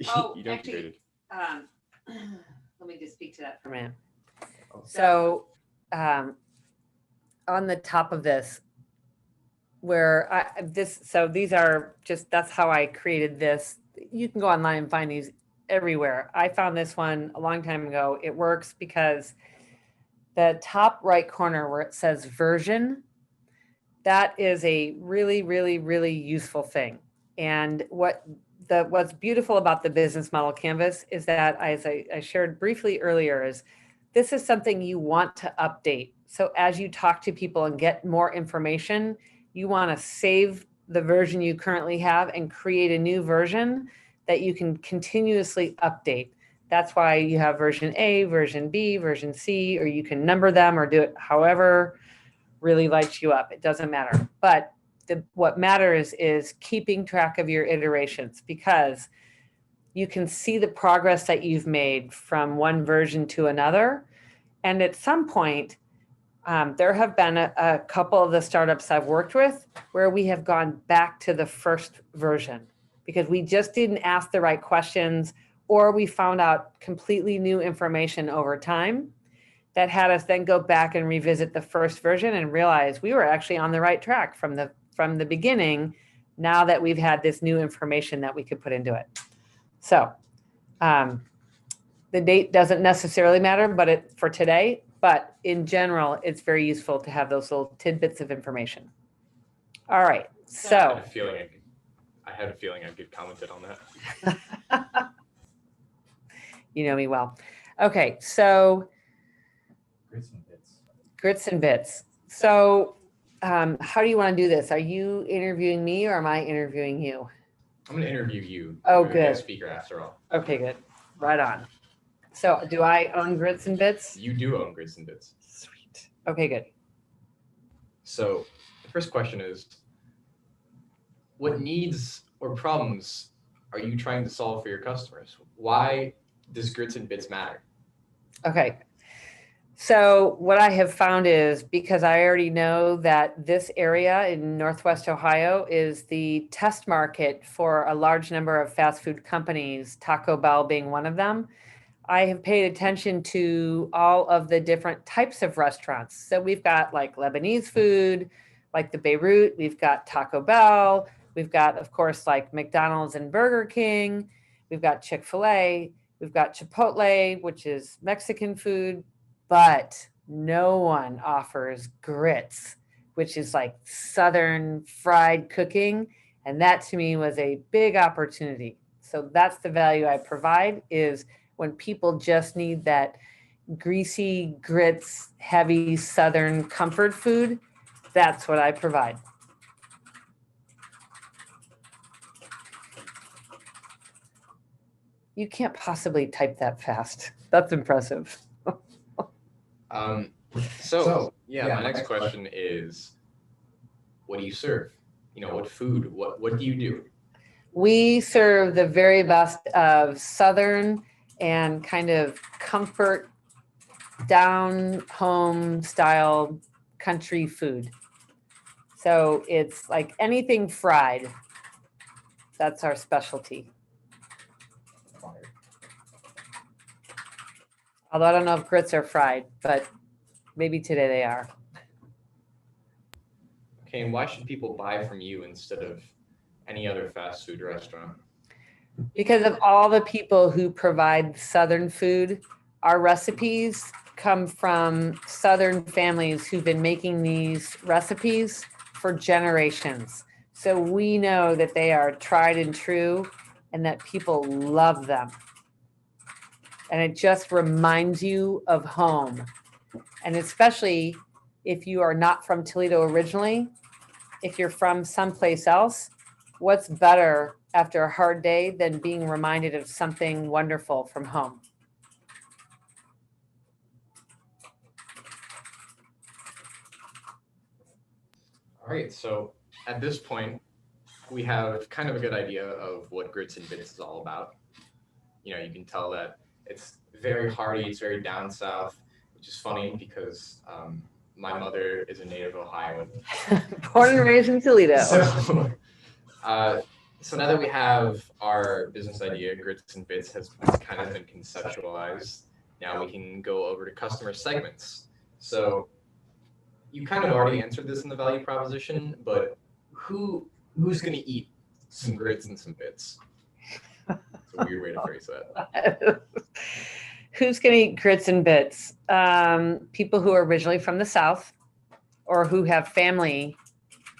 Oh, you don't actually, get it. let me just speak to that for a minute. Oh. So, on the top of this, these are just, that's how I created this. You can go online and find these everywhere. I found this one a long time ago. It works because the top right corner where it says version, that is a really, really, really useful thing. And what's beautiful about the business model canvas is that, as I shared briefly earlier, is this is something you want to update. So as you talk to people and get more information, you want to save the version you currently have and create a new version that you can continuously update. That's why you have version A, version B, version C, or you can number them or do it however really lights you up. It doesn't matter. But what matters is keeping track of your iterations, because you can see the progress that you've made from one version to another. And at some point, there have been a couple of the startups I've worked with where we have gone back to the first version because we just didn't ask the right questions, or we found out completely new information over time that had us then go back and revisit the first version and realize we were actually on the right track from the beginning, now that we've had this new information that we could put into it. So the date doesn't necessarily matter, for today, but in general, it's very useful to have those little tidbits of information. All right, so. I had a feeling I'd get commented on that. You know me well. Okay, so. Grits and Bits. Grits and Bits. So how do you want to do this? Are you interviewing me or am I interviewing you? I'm going to interview you. Oh, You're the good. guest speaker after all. Okay, good. Right on. So do I own Grits and Bits? You do own Grits and Bits. Sweet. Okay, good. So the first question is, what needs or problems are you trying to solve for your customers? Why does Grits and Bits matter? Okay. So what I have found is, because I already know that this area in Northwest Ohio is the test market for a large number of fast food companies, Taco Bell being one of them, I have paid attention to all of the different types of restaurants. So we've got like Lebanese food, like the Beirut, we've got Taco Bell, we've got, of course, like McDonald's and Burger King, we've got Chick-fil-A, we've got Chipotle, which is Mexican food, but no one offers grits, which is like Southern fried cooking. And that to me was a big opportunity. So that's the value I provide, is when people just need that greasy grits, heavy Southern comfort food, that's what I provide. You can't possibly type that fast. That's impressive. My next question is, what do you serve? What food? What do you do? We serve the very best of Southern and kind of comfort down home style country food. So it's like anything fried. That's our specialty. Although I don't know if grits are fried, but maybe today they are. Okay, and why should people buy from you instead of any other fast food restaurant? Because of all the people who provide Southern food, our recipes come from Southern families who've been making these recipes for generations. So we know that they are tried and true and that people love them. And it just reminds you of home. And especially if you are not from Toledo originally, if you're from someplace else, what's better after a hard day than being reminded of something wonderful from home? All right, so at this point, we have kind of a good idea of what Grits and Bits is all about. You can tell that it's very hearty, it's very down south, which is funny because my mother is a native Ohioan. Born and raised in Toledo. So now that we have our business idea, Grits and Bits has kind of been conceptualized. Now we can go over to customer segments. So you kind of already answered this in the value proposition, but who's going to eat some grits and some bits? It's a weird way to phrase that. Who's going to eat grits and bits? People who are originally from the South or who have family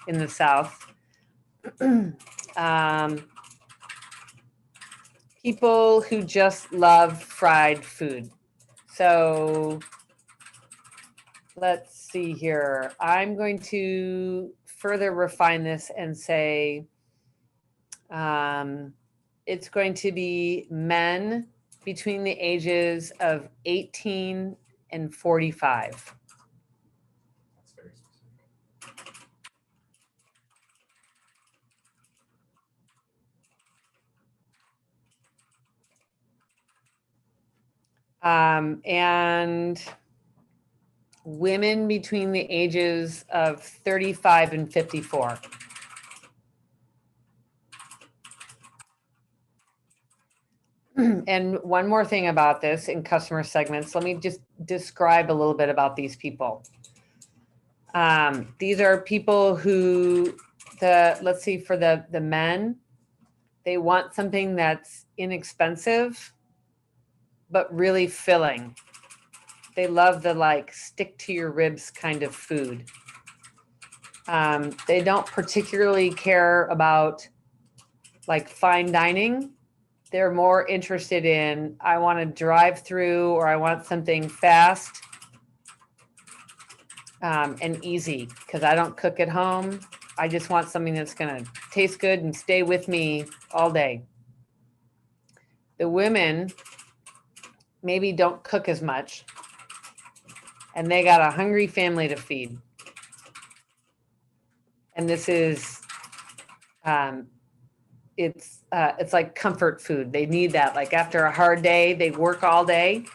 in the South. People who just love fried food. So let's see here. I'm going to further refine this and say it's going to be men between the ages of 18 and 45. That's very specific. And women between the ages of 35 and 54. And one more thing about this in customer segments, let me just describe a little bit about these people. These are people who, let's see, for the men, they want something that's inexpensive, but really filling. They love the stick to your ribs kind of food. They don't particularly care about fine dining. They're more interested in, I want to drive through or I want something fast and easy because I don't cook at home. I just want something that's going to taste good and stay with me all day. The women maybe don't cook as much and they got a hungry family to feed. And this is, it's like comfort food. They need that. After a hard day, they work all day.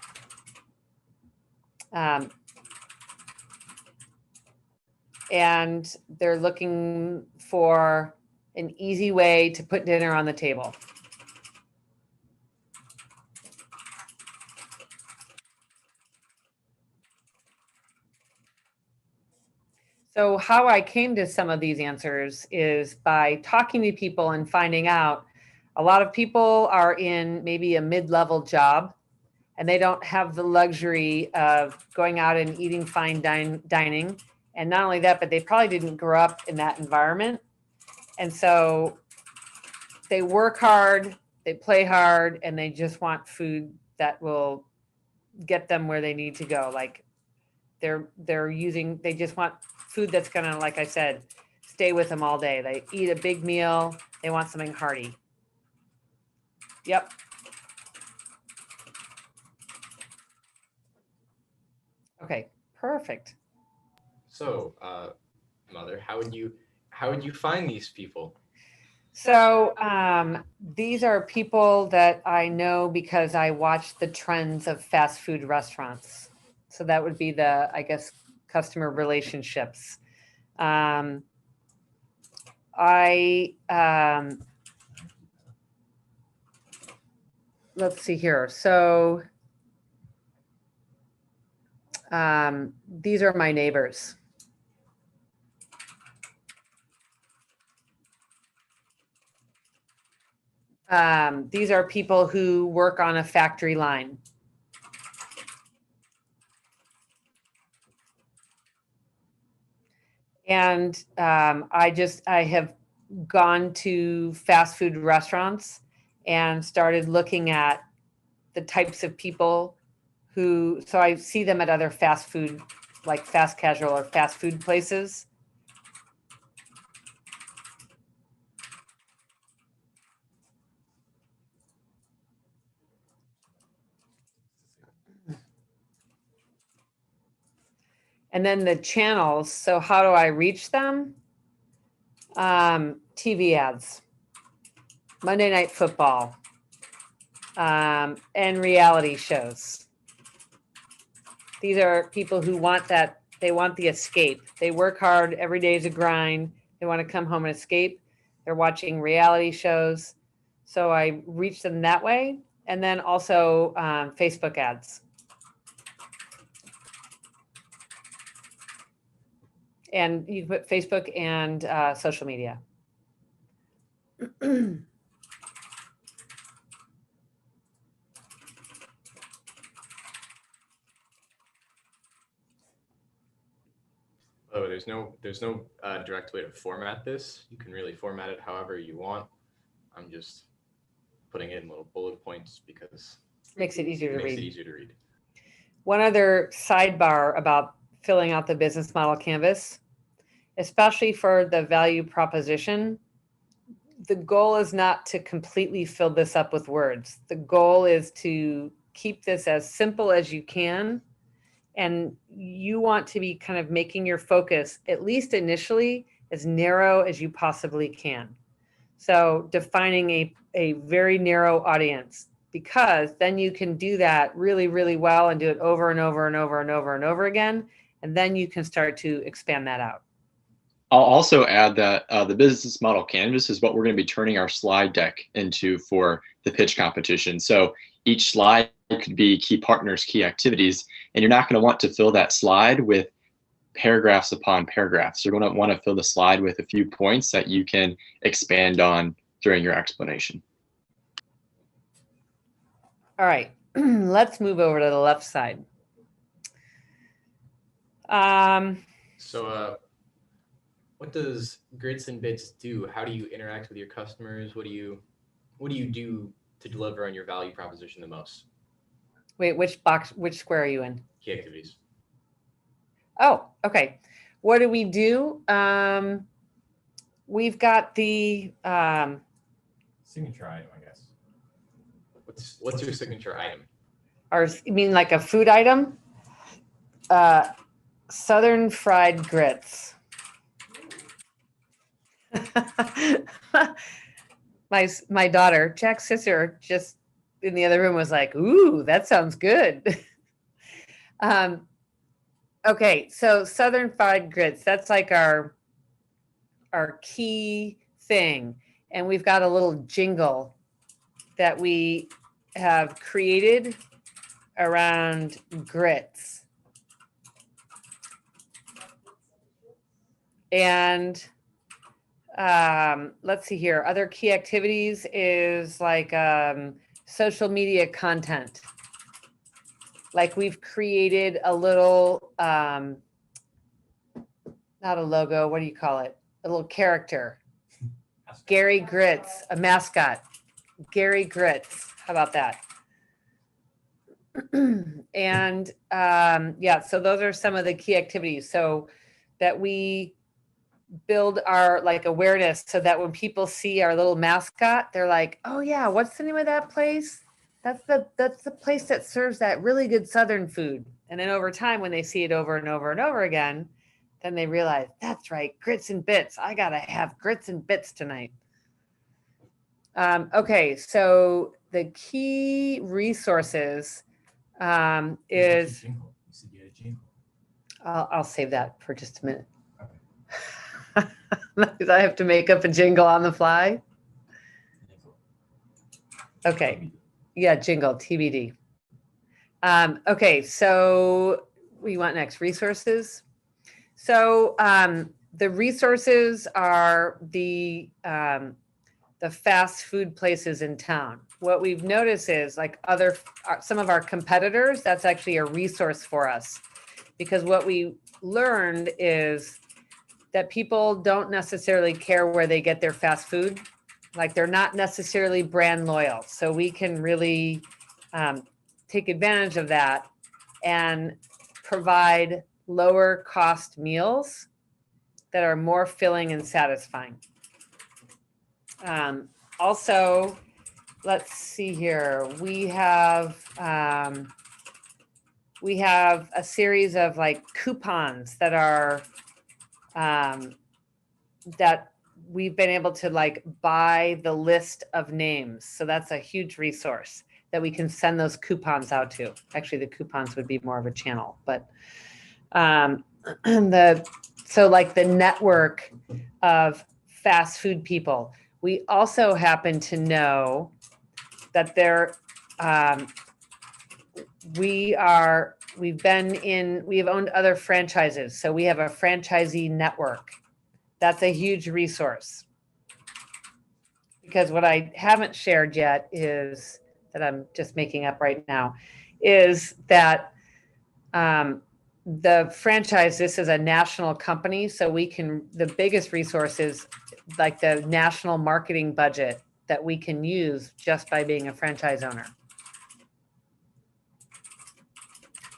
And they're looking for an easy way to put dinner on the table. So how I came to some of these answers is by talking to people and finding out a lot of people are in maybe a mid-level job and they don't have the luxury of going out and eating fine dining. And not only that, but they probably didn't grow up in that environment. And so they work hard, they play hard, and they just want food that will get them where they need to go. They just want food that's gonna, like I said, stay with them all day. They eat a big meal, they want something hearty. Yep. Okay, perfect. So, Mother, how would you find these people? So these are people that I know because I watch the trends of fast food restaurants. So that would be the, I guess, customer relationships. Let's see here. So these are my neighbors. These are people who work on a factory line. And I have gone to fast food restaurants and started looking at the types of people who, so I see them at other fast food, like fast casual or fast food places. And then the channels. So how do I reach them? TV ads, Monday Night Football, and reality shows. These are people who want that, they want the escape. They work hard, every day is a grind. They want to come home and escape. They're watching reality shows. So I reach them that way. And then also Facebook ads. And you can put Facebook and social media. Oh, there's no direct way to format this. You can really format it however you want. I'm just putting it in little bullet points because Makes it easier to makes read. it easier to read. One other sidebar about filling out the business model canvas, especially for the value proposition, the goal is not to completely fill this up with words. The goal is to keep this as simple as you can. And you want to be kind of making your focus, at least initially, as narrow as you possibly can. So defining a very narrow audience, because then you can do that really, really well and do it over and over and over and over and over again. And then you can start to expand that out. I'll also add that the business model canvas is what we're going to be turning our slide deck into for the pitch competition. So each slide could be key partners, key activities, and you're not going to want to fill that slide with paragraphs upon paragraphs. You're going to want to fill the slide with a few points that you can expand on during your explanation. All right, let's move over to the left side. So what does Grits and Bits do? How do you interact with your customers? What do you do to deliver on your value proposition the most? Wait, which square are you in? Key activities. Oh, okay. What do we do? We've got the Signature item, I guess. What's your signature item? you mean like a food item? Southern fried grits. My daughter, Jack's sister, just in the other room was like, "Ooh, that sounds good." Okay, so Southern fried grits, that's like our key thing. And we've got a little jingle that we have created around grits. And let's see here. Other key activities is like social media content. Like we've created a little, not a logo, what do you call it? A little character. Gary Grits, a mascot. Gary Grits. How about that? And yeah, so those are some of the key activities. So that we build our like awareness so that when people see our little mascot, they're like, oh yeah, what's the name of that place? that's the place that serves that really good Southern food. And then over time, when they see it over and over and over again, then they realize, that's right, grits and bits. I gotta have grits and bits tonight. Okay, so the key resources is, I'll save that for just a minute. Because I have to make up a jingle on the fly. Okay, yeah, jingle, TBD. Okay, so what do you want next? Resources. So the resources are the fast food places in town. What we've noticed is like some of our competitors, that's actually a resource for us, because what we learned is that people don't necessarily care where they get their fast food. Like they're not necessarily brand loyal. So we can really take advantage of that and provide lower cost meals that are more filling and satisfying. Also, let's see here. We have a series of like coupons that are that we've been able to like buy the list of names. So that's a huge resource that we can send those coupons out to. Actually, the coupons would be more of a channel, but so like the network of fast food people. We also happen to know that we have owned other franchises. So we have a franchisee network. That's a huge resource. Because what I haven't shared yet is that I'm just making up right now, is that the franchise, this is a national company, so the biggest resource is like the national marketing budget that we can use just by being a franchise owner.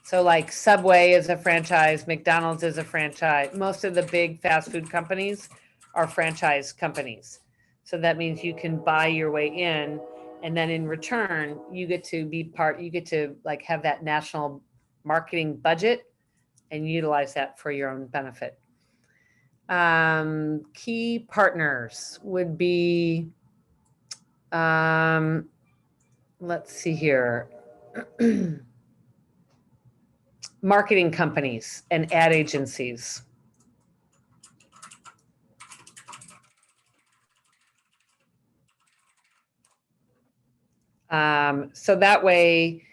So like Subway is a franchise, McDonald's is a franchise. Most of the big fast food companies are franchise companies. So that means you can buy your way in, and then in return, you get to like have that national marketing budget and utilize that for your own benefit. Key partners would be, let's see here. Marketing companies and ad agencies. So that way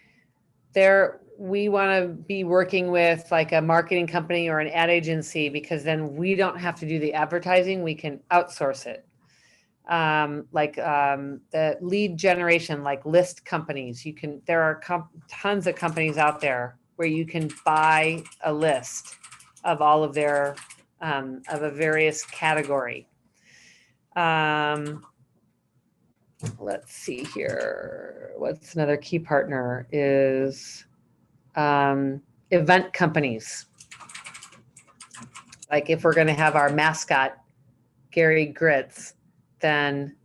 we want to be working with like a marketing company or an ad agency, because then we don't have to do the advertising. We can outsource it. The lead generation, like list companies, there are tons of companies out there where you can buy a list of all of their, of a various category. Let's see here. What's another key partner is event companies. Like if we're going to have our mascot, Gary Grits, then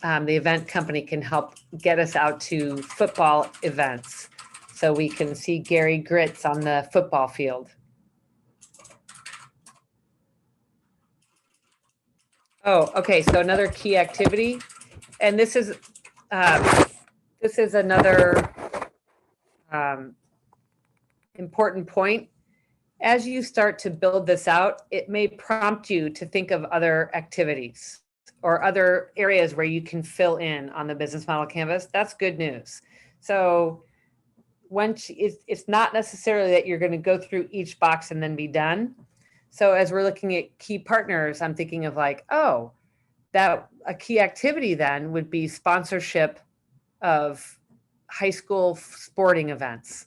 the event company can help get us out to football events so we can see Gary Grits on the football field. Oh, okay. So another key activity, and this is another important point. As you start to build this out, it may prompt you to think of other activities or other areas where you can fill in on the business model canvas. That's good news. So it's not necessarily that you're going to go through each box and then be done. So as we're looking at key partners, I'm thinking of like, oh, that a key activity then would be sponsorship of high school sporting events,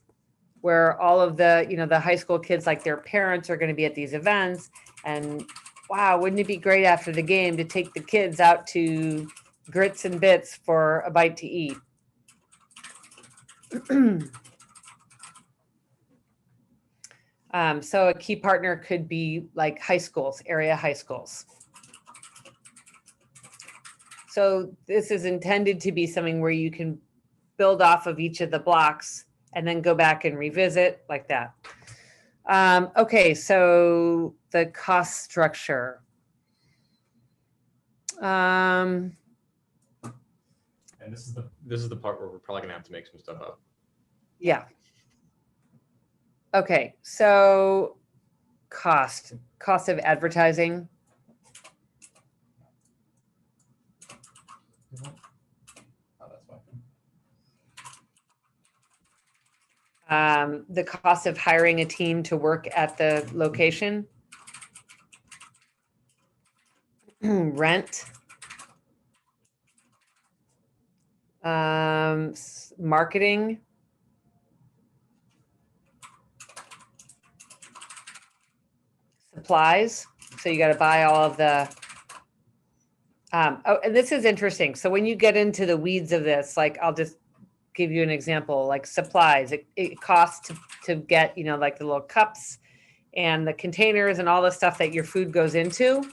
where all of the high school kids, like their parents are going to be at these events, and wow, wouldn't it be great after the game to take the kids out to Grits and Bits for a bite to eat? So a key partner could be like high schools, area high schools. So this is intended to be something where you can build off of each of the blocks and then go back and revisit like that. Okay, so the cost structure. And this is the part where we're probably gonna have to make some stuff up. Yeah. Okay, so cost of advertising. Oh, that's fine. The cost of hiring a team to work at the location. Rent. Marketing. Supplies. So you got to buy all of the. Oh, and this is interesting. So when you get into the weeds of this, like I'll just give you an example, like supplies. It costs to get, like the little cups and the containers and all the stuff that your food goes into.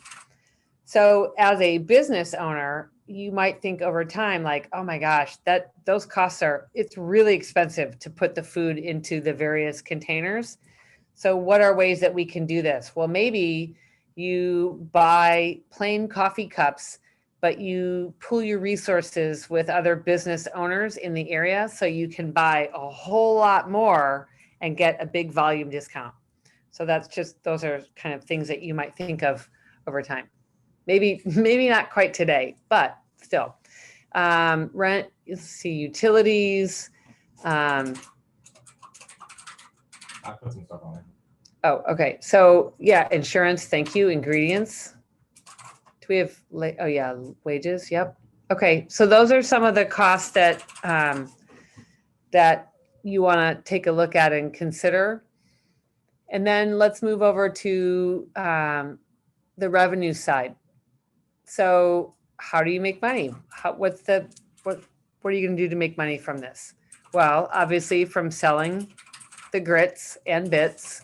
So as a business owner, you might think over time, like, oh my gosh, those costs it's really expensive to put the food into the various containers. So what are ways that we can do this? Well, maybe you buy plain coffee cups, but you pool your resources with other business owners in the area so you can buy a whole lot more and get a big volume discount. So those are kind of things that you might think of over time. Maybe not quite today, but still. Rent, let's see, utilities. I put some stuff on it. Oh, okay. So yeah, insurance, thank you. Ingredients. Do we have, wages? Yep. Okay. So those are some of the costs that, that you want to take a look at and consider. And then let's move over to the revenue side. So how do you make money? What are you going to do to make money from this? Well, obviously from selling the grits and bits.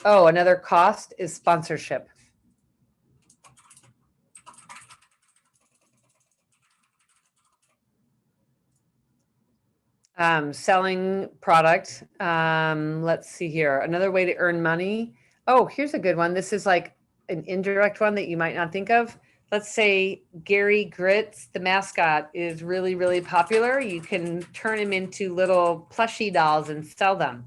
Oh, another cost is sponsorship. Selling product. Let's see here. Another way to earn money. Oh, here's a good one. This is like an indirect one that you might not think of. Let's say Gary Grits, the mascot, is really, really popular. You can turn him into little plushie dolls and sell them.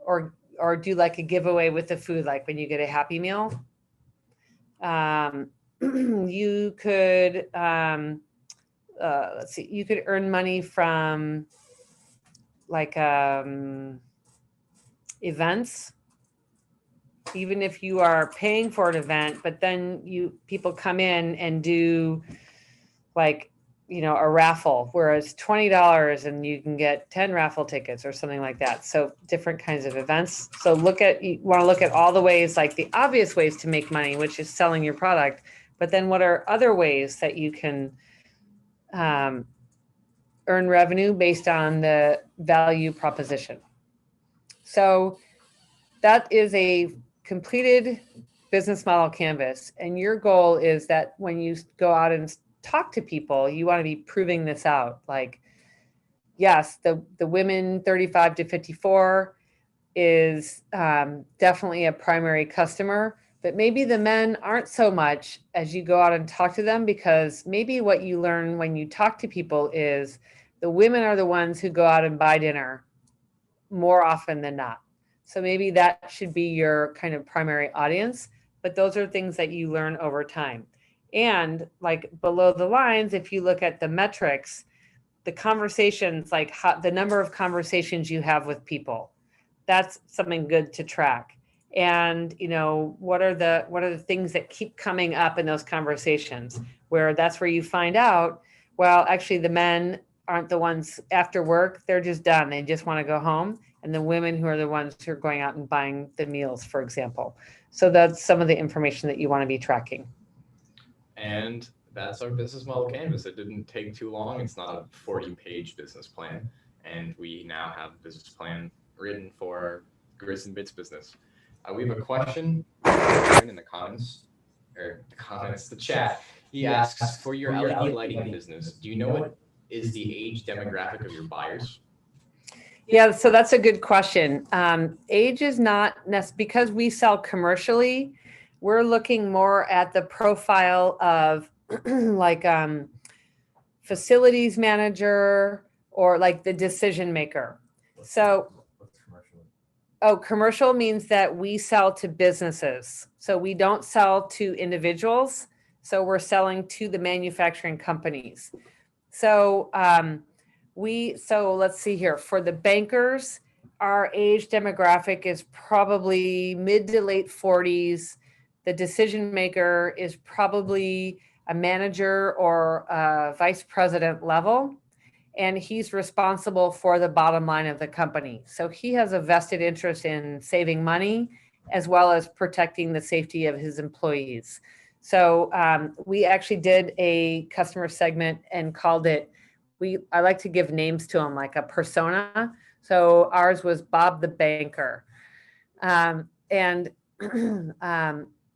Or do like a giveaway with the food, like when you get a Happy Meal. You could, let's see, you could earn money from like events. Even if you are paying for an event, but then people come in and do like, a raffle, whereas $20 and you can get 10 raffle tickets or something like that. So different kinds of events. So you want to look at all the ways, like the obvious ways to make money, which is selling your product. But then what are other ways that you can earn revenue based on the value proposition? So that is a completed business model canvas. And your goal is that when you go out and talk to people, you want to be proving this out. Like, yes, the women 35 to 54 is definitely a primary customer, but maybe the men aren't so much as you go out and talk to them, because maybe what you learn when you talk to people is the women are the ones who go out and buy dinner more often than not. So maybe that should be your kind of primary audience, but those are things that you learn over time. And like below the lines, if you look at the metrics, the conversations, like the number of conversations you have with people, that's something good to track. And what are the things that keep coming up in those conversations, where that's where you find out, well, actually the men aren't the ones after work, they're just done, they just want to go home, and the women who are the ones who are going out and buying the meals, for example. So that's some of the information that you want to be tracking. And that's our business model canvas. It didn't take too long. It's not a 40-page business plan. And we now have a business plan written for our Grits and Bits business. We have a question in the comments, the chat. He asks, for your LED lighting business, do you know what is the age demographic of your buyers? Yeah, so that's a good question. Age is not because we sell commercially. We're looking more at the profile of like facilities manager or like the decision maker. So, What's commercial? oh, commercial means that we sell to businesses. So we don't sell to individuals. So we're selling to the manufacturing companies. So so let's see here. For the bankers, our age demographic is probably mid to late 40s. The decision maker is probably a manager or a vice president level, and he's responsible for the bottom line of the company. So he has a vested interest in saving money as well as protecting the safety of his employees. So we actually did a customer segment and called it, I like to give names to them, like a persona. So ours was Bob the Banker. And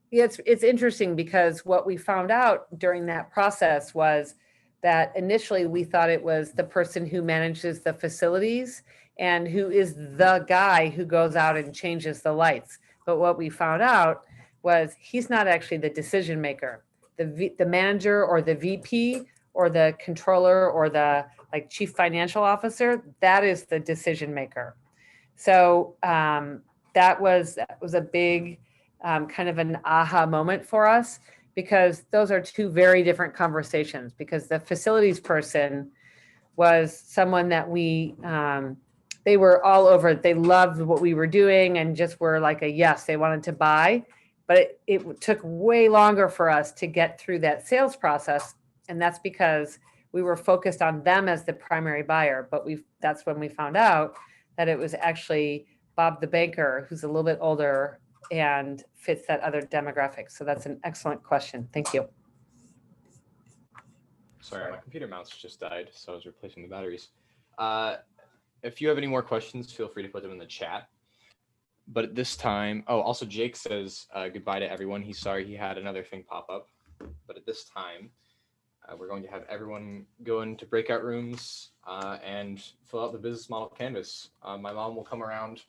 it's interesting because what we found out during that process was that initially we thought it was the person who manages the facilities and who is the guy who goes out and changes the lights. But what we found out was he's not actually the decision maker. The manager or the VP or the controller or the like chief financial officer, that is the decision maker. So that was a big kind of an aha moment for us, because those are two very different conversations. Because the facilities person was someone that they were all over it. They loved what we were doing and just were like a yes, they wanted to buy. But it took way longer for us to get through that sales process. And that's because we were focused on them as the primary buyer. But that's when we found out that it was actually Bob the Banker, who's a little bit older and fits that other demographic. So that's an excellent question. Thank you. Sorry, my computer mouse just died, so I was replacing the batteries. If you have any more questions, feel free to put them in the chat. But at this time, also Jake says goodbye to everyone. He's sorry he had another thing pop up. But at this time, we're going to have everyone go into breakout rooms and fill out the business model canvas. My mom will come around.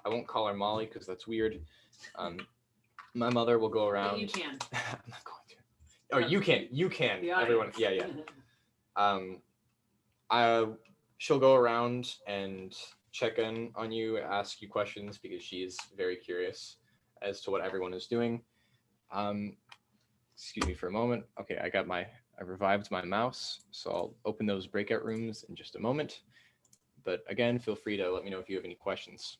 I won't call her Molly because that's weird. My mother will go around. But you can. I'm not going to. Oh, you can. You can. Everyone. Yeah. She'll go around and check in on you, ask you questions because she is very curious as to what everyone is doing. Excuse me for a moment. Okay, I revived my mouse, so I'll open those breakout rooms in just a moment. But again, feel free to let me know if you have any questions.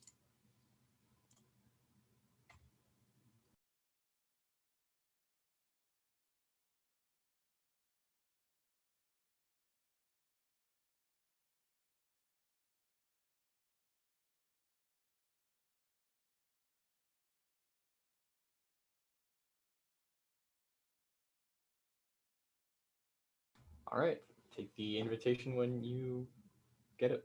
All right, take the invitation when you get it.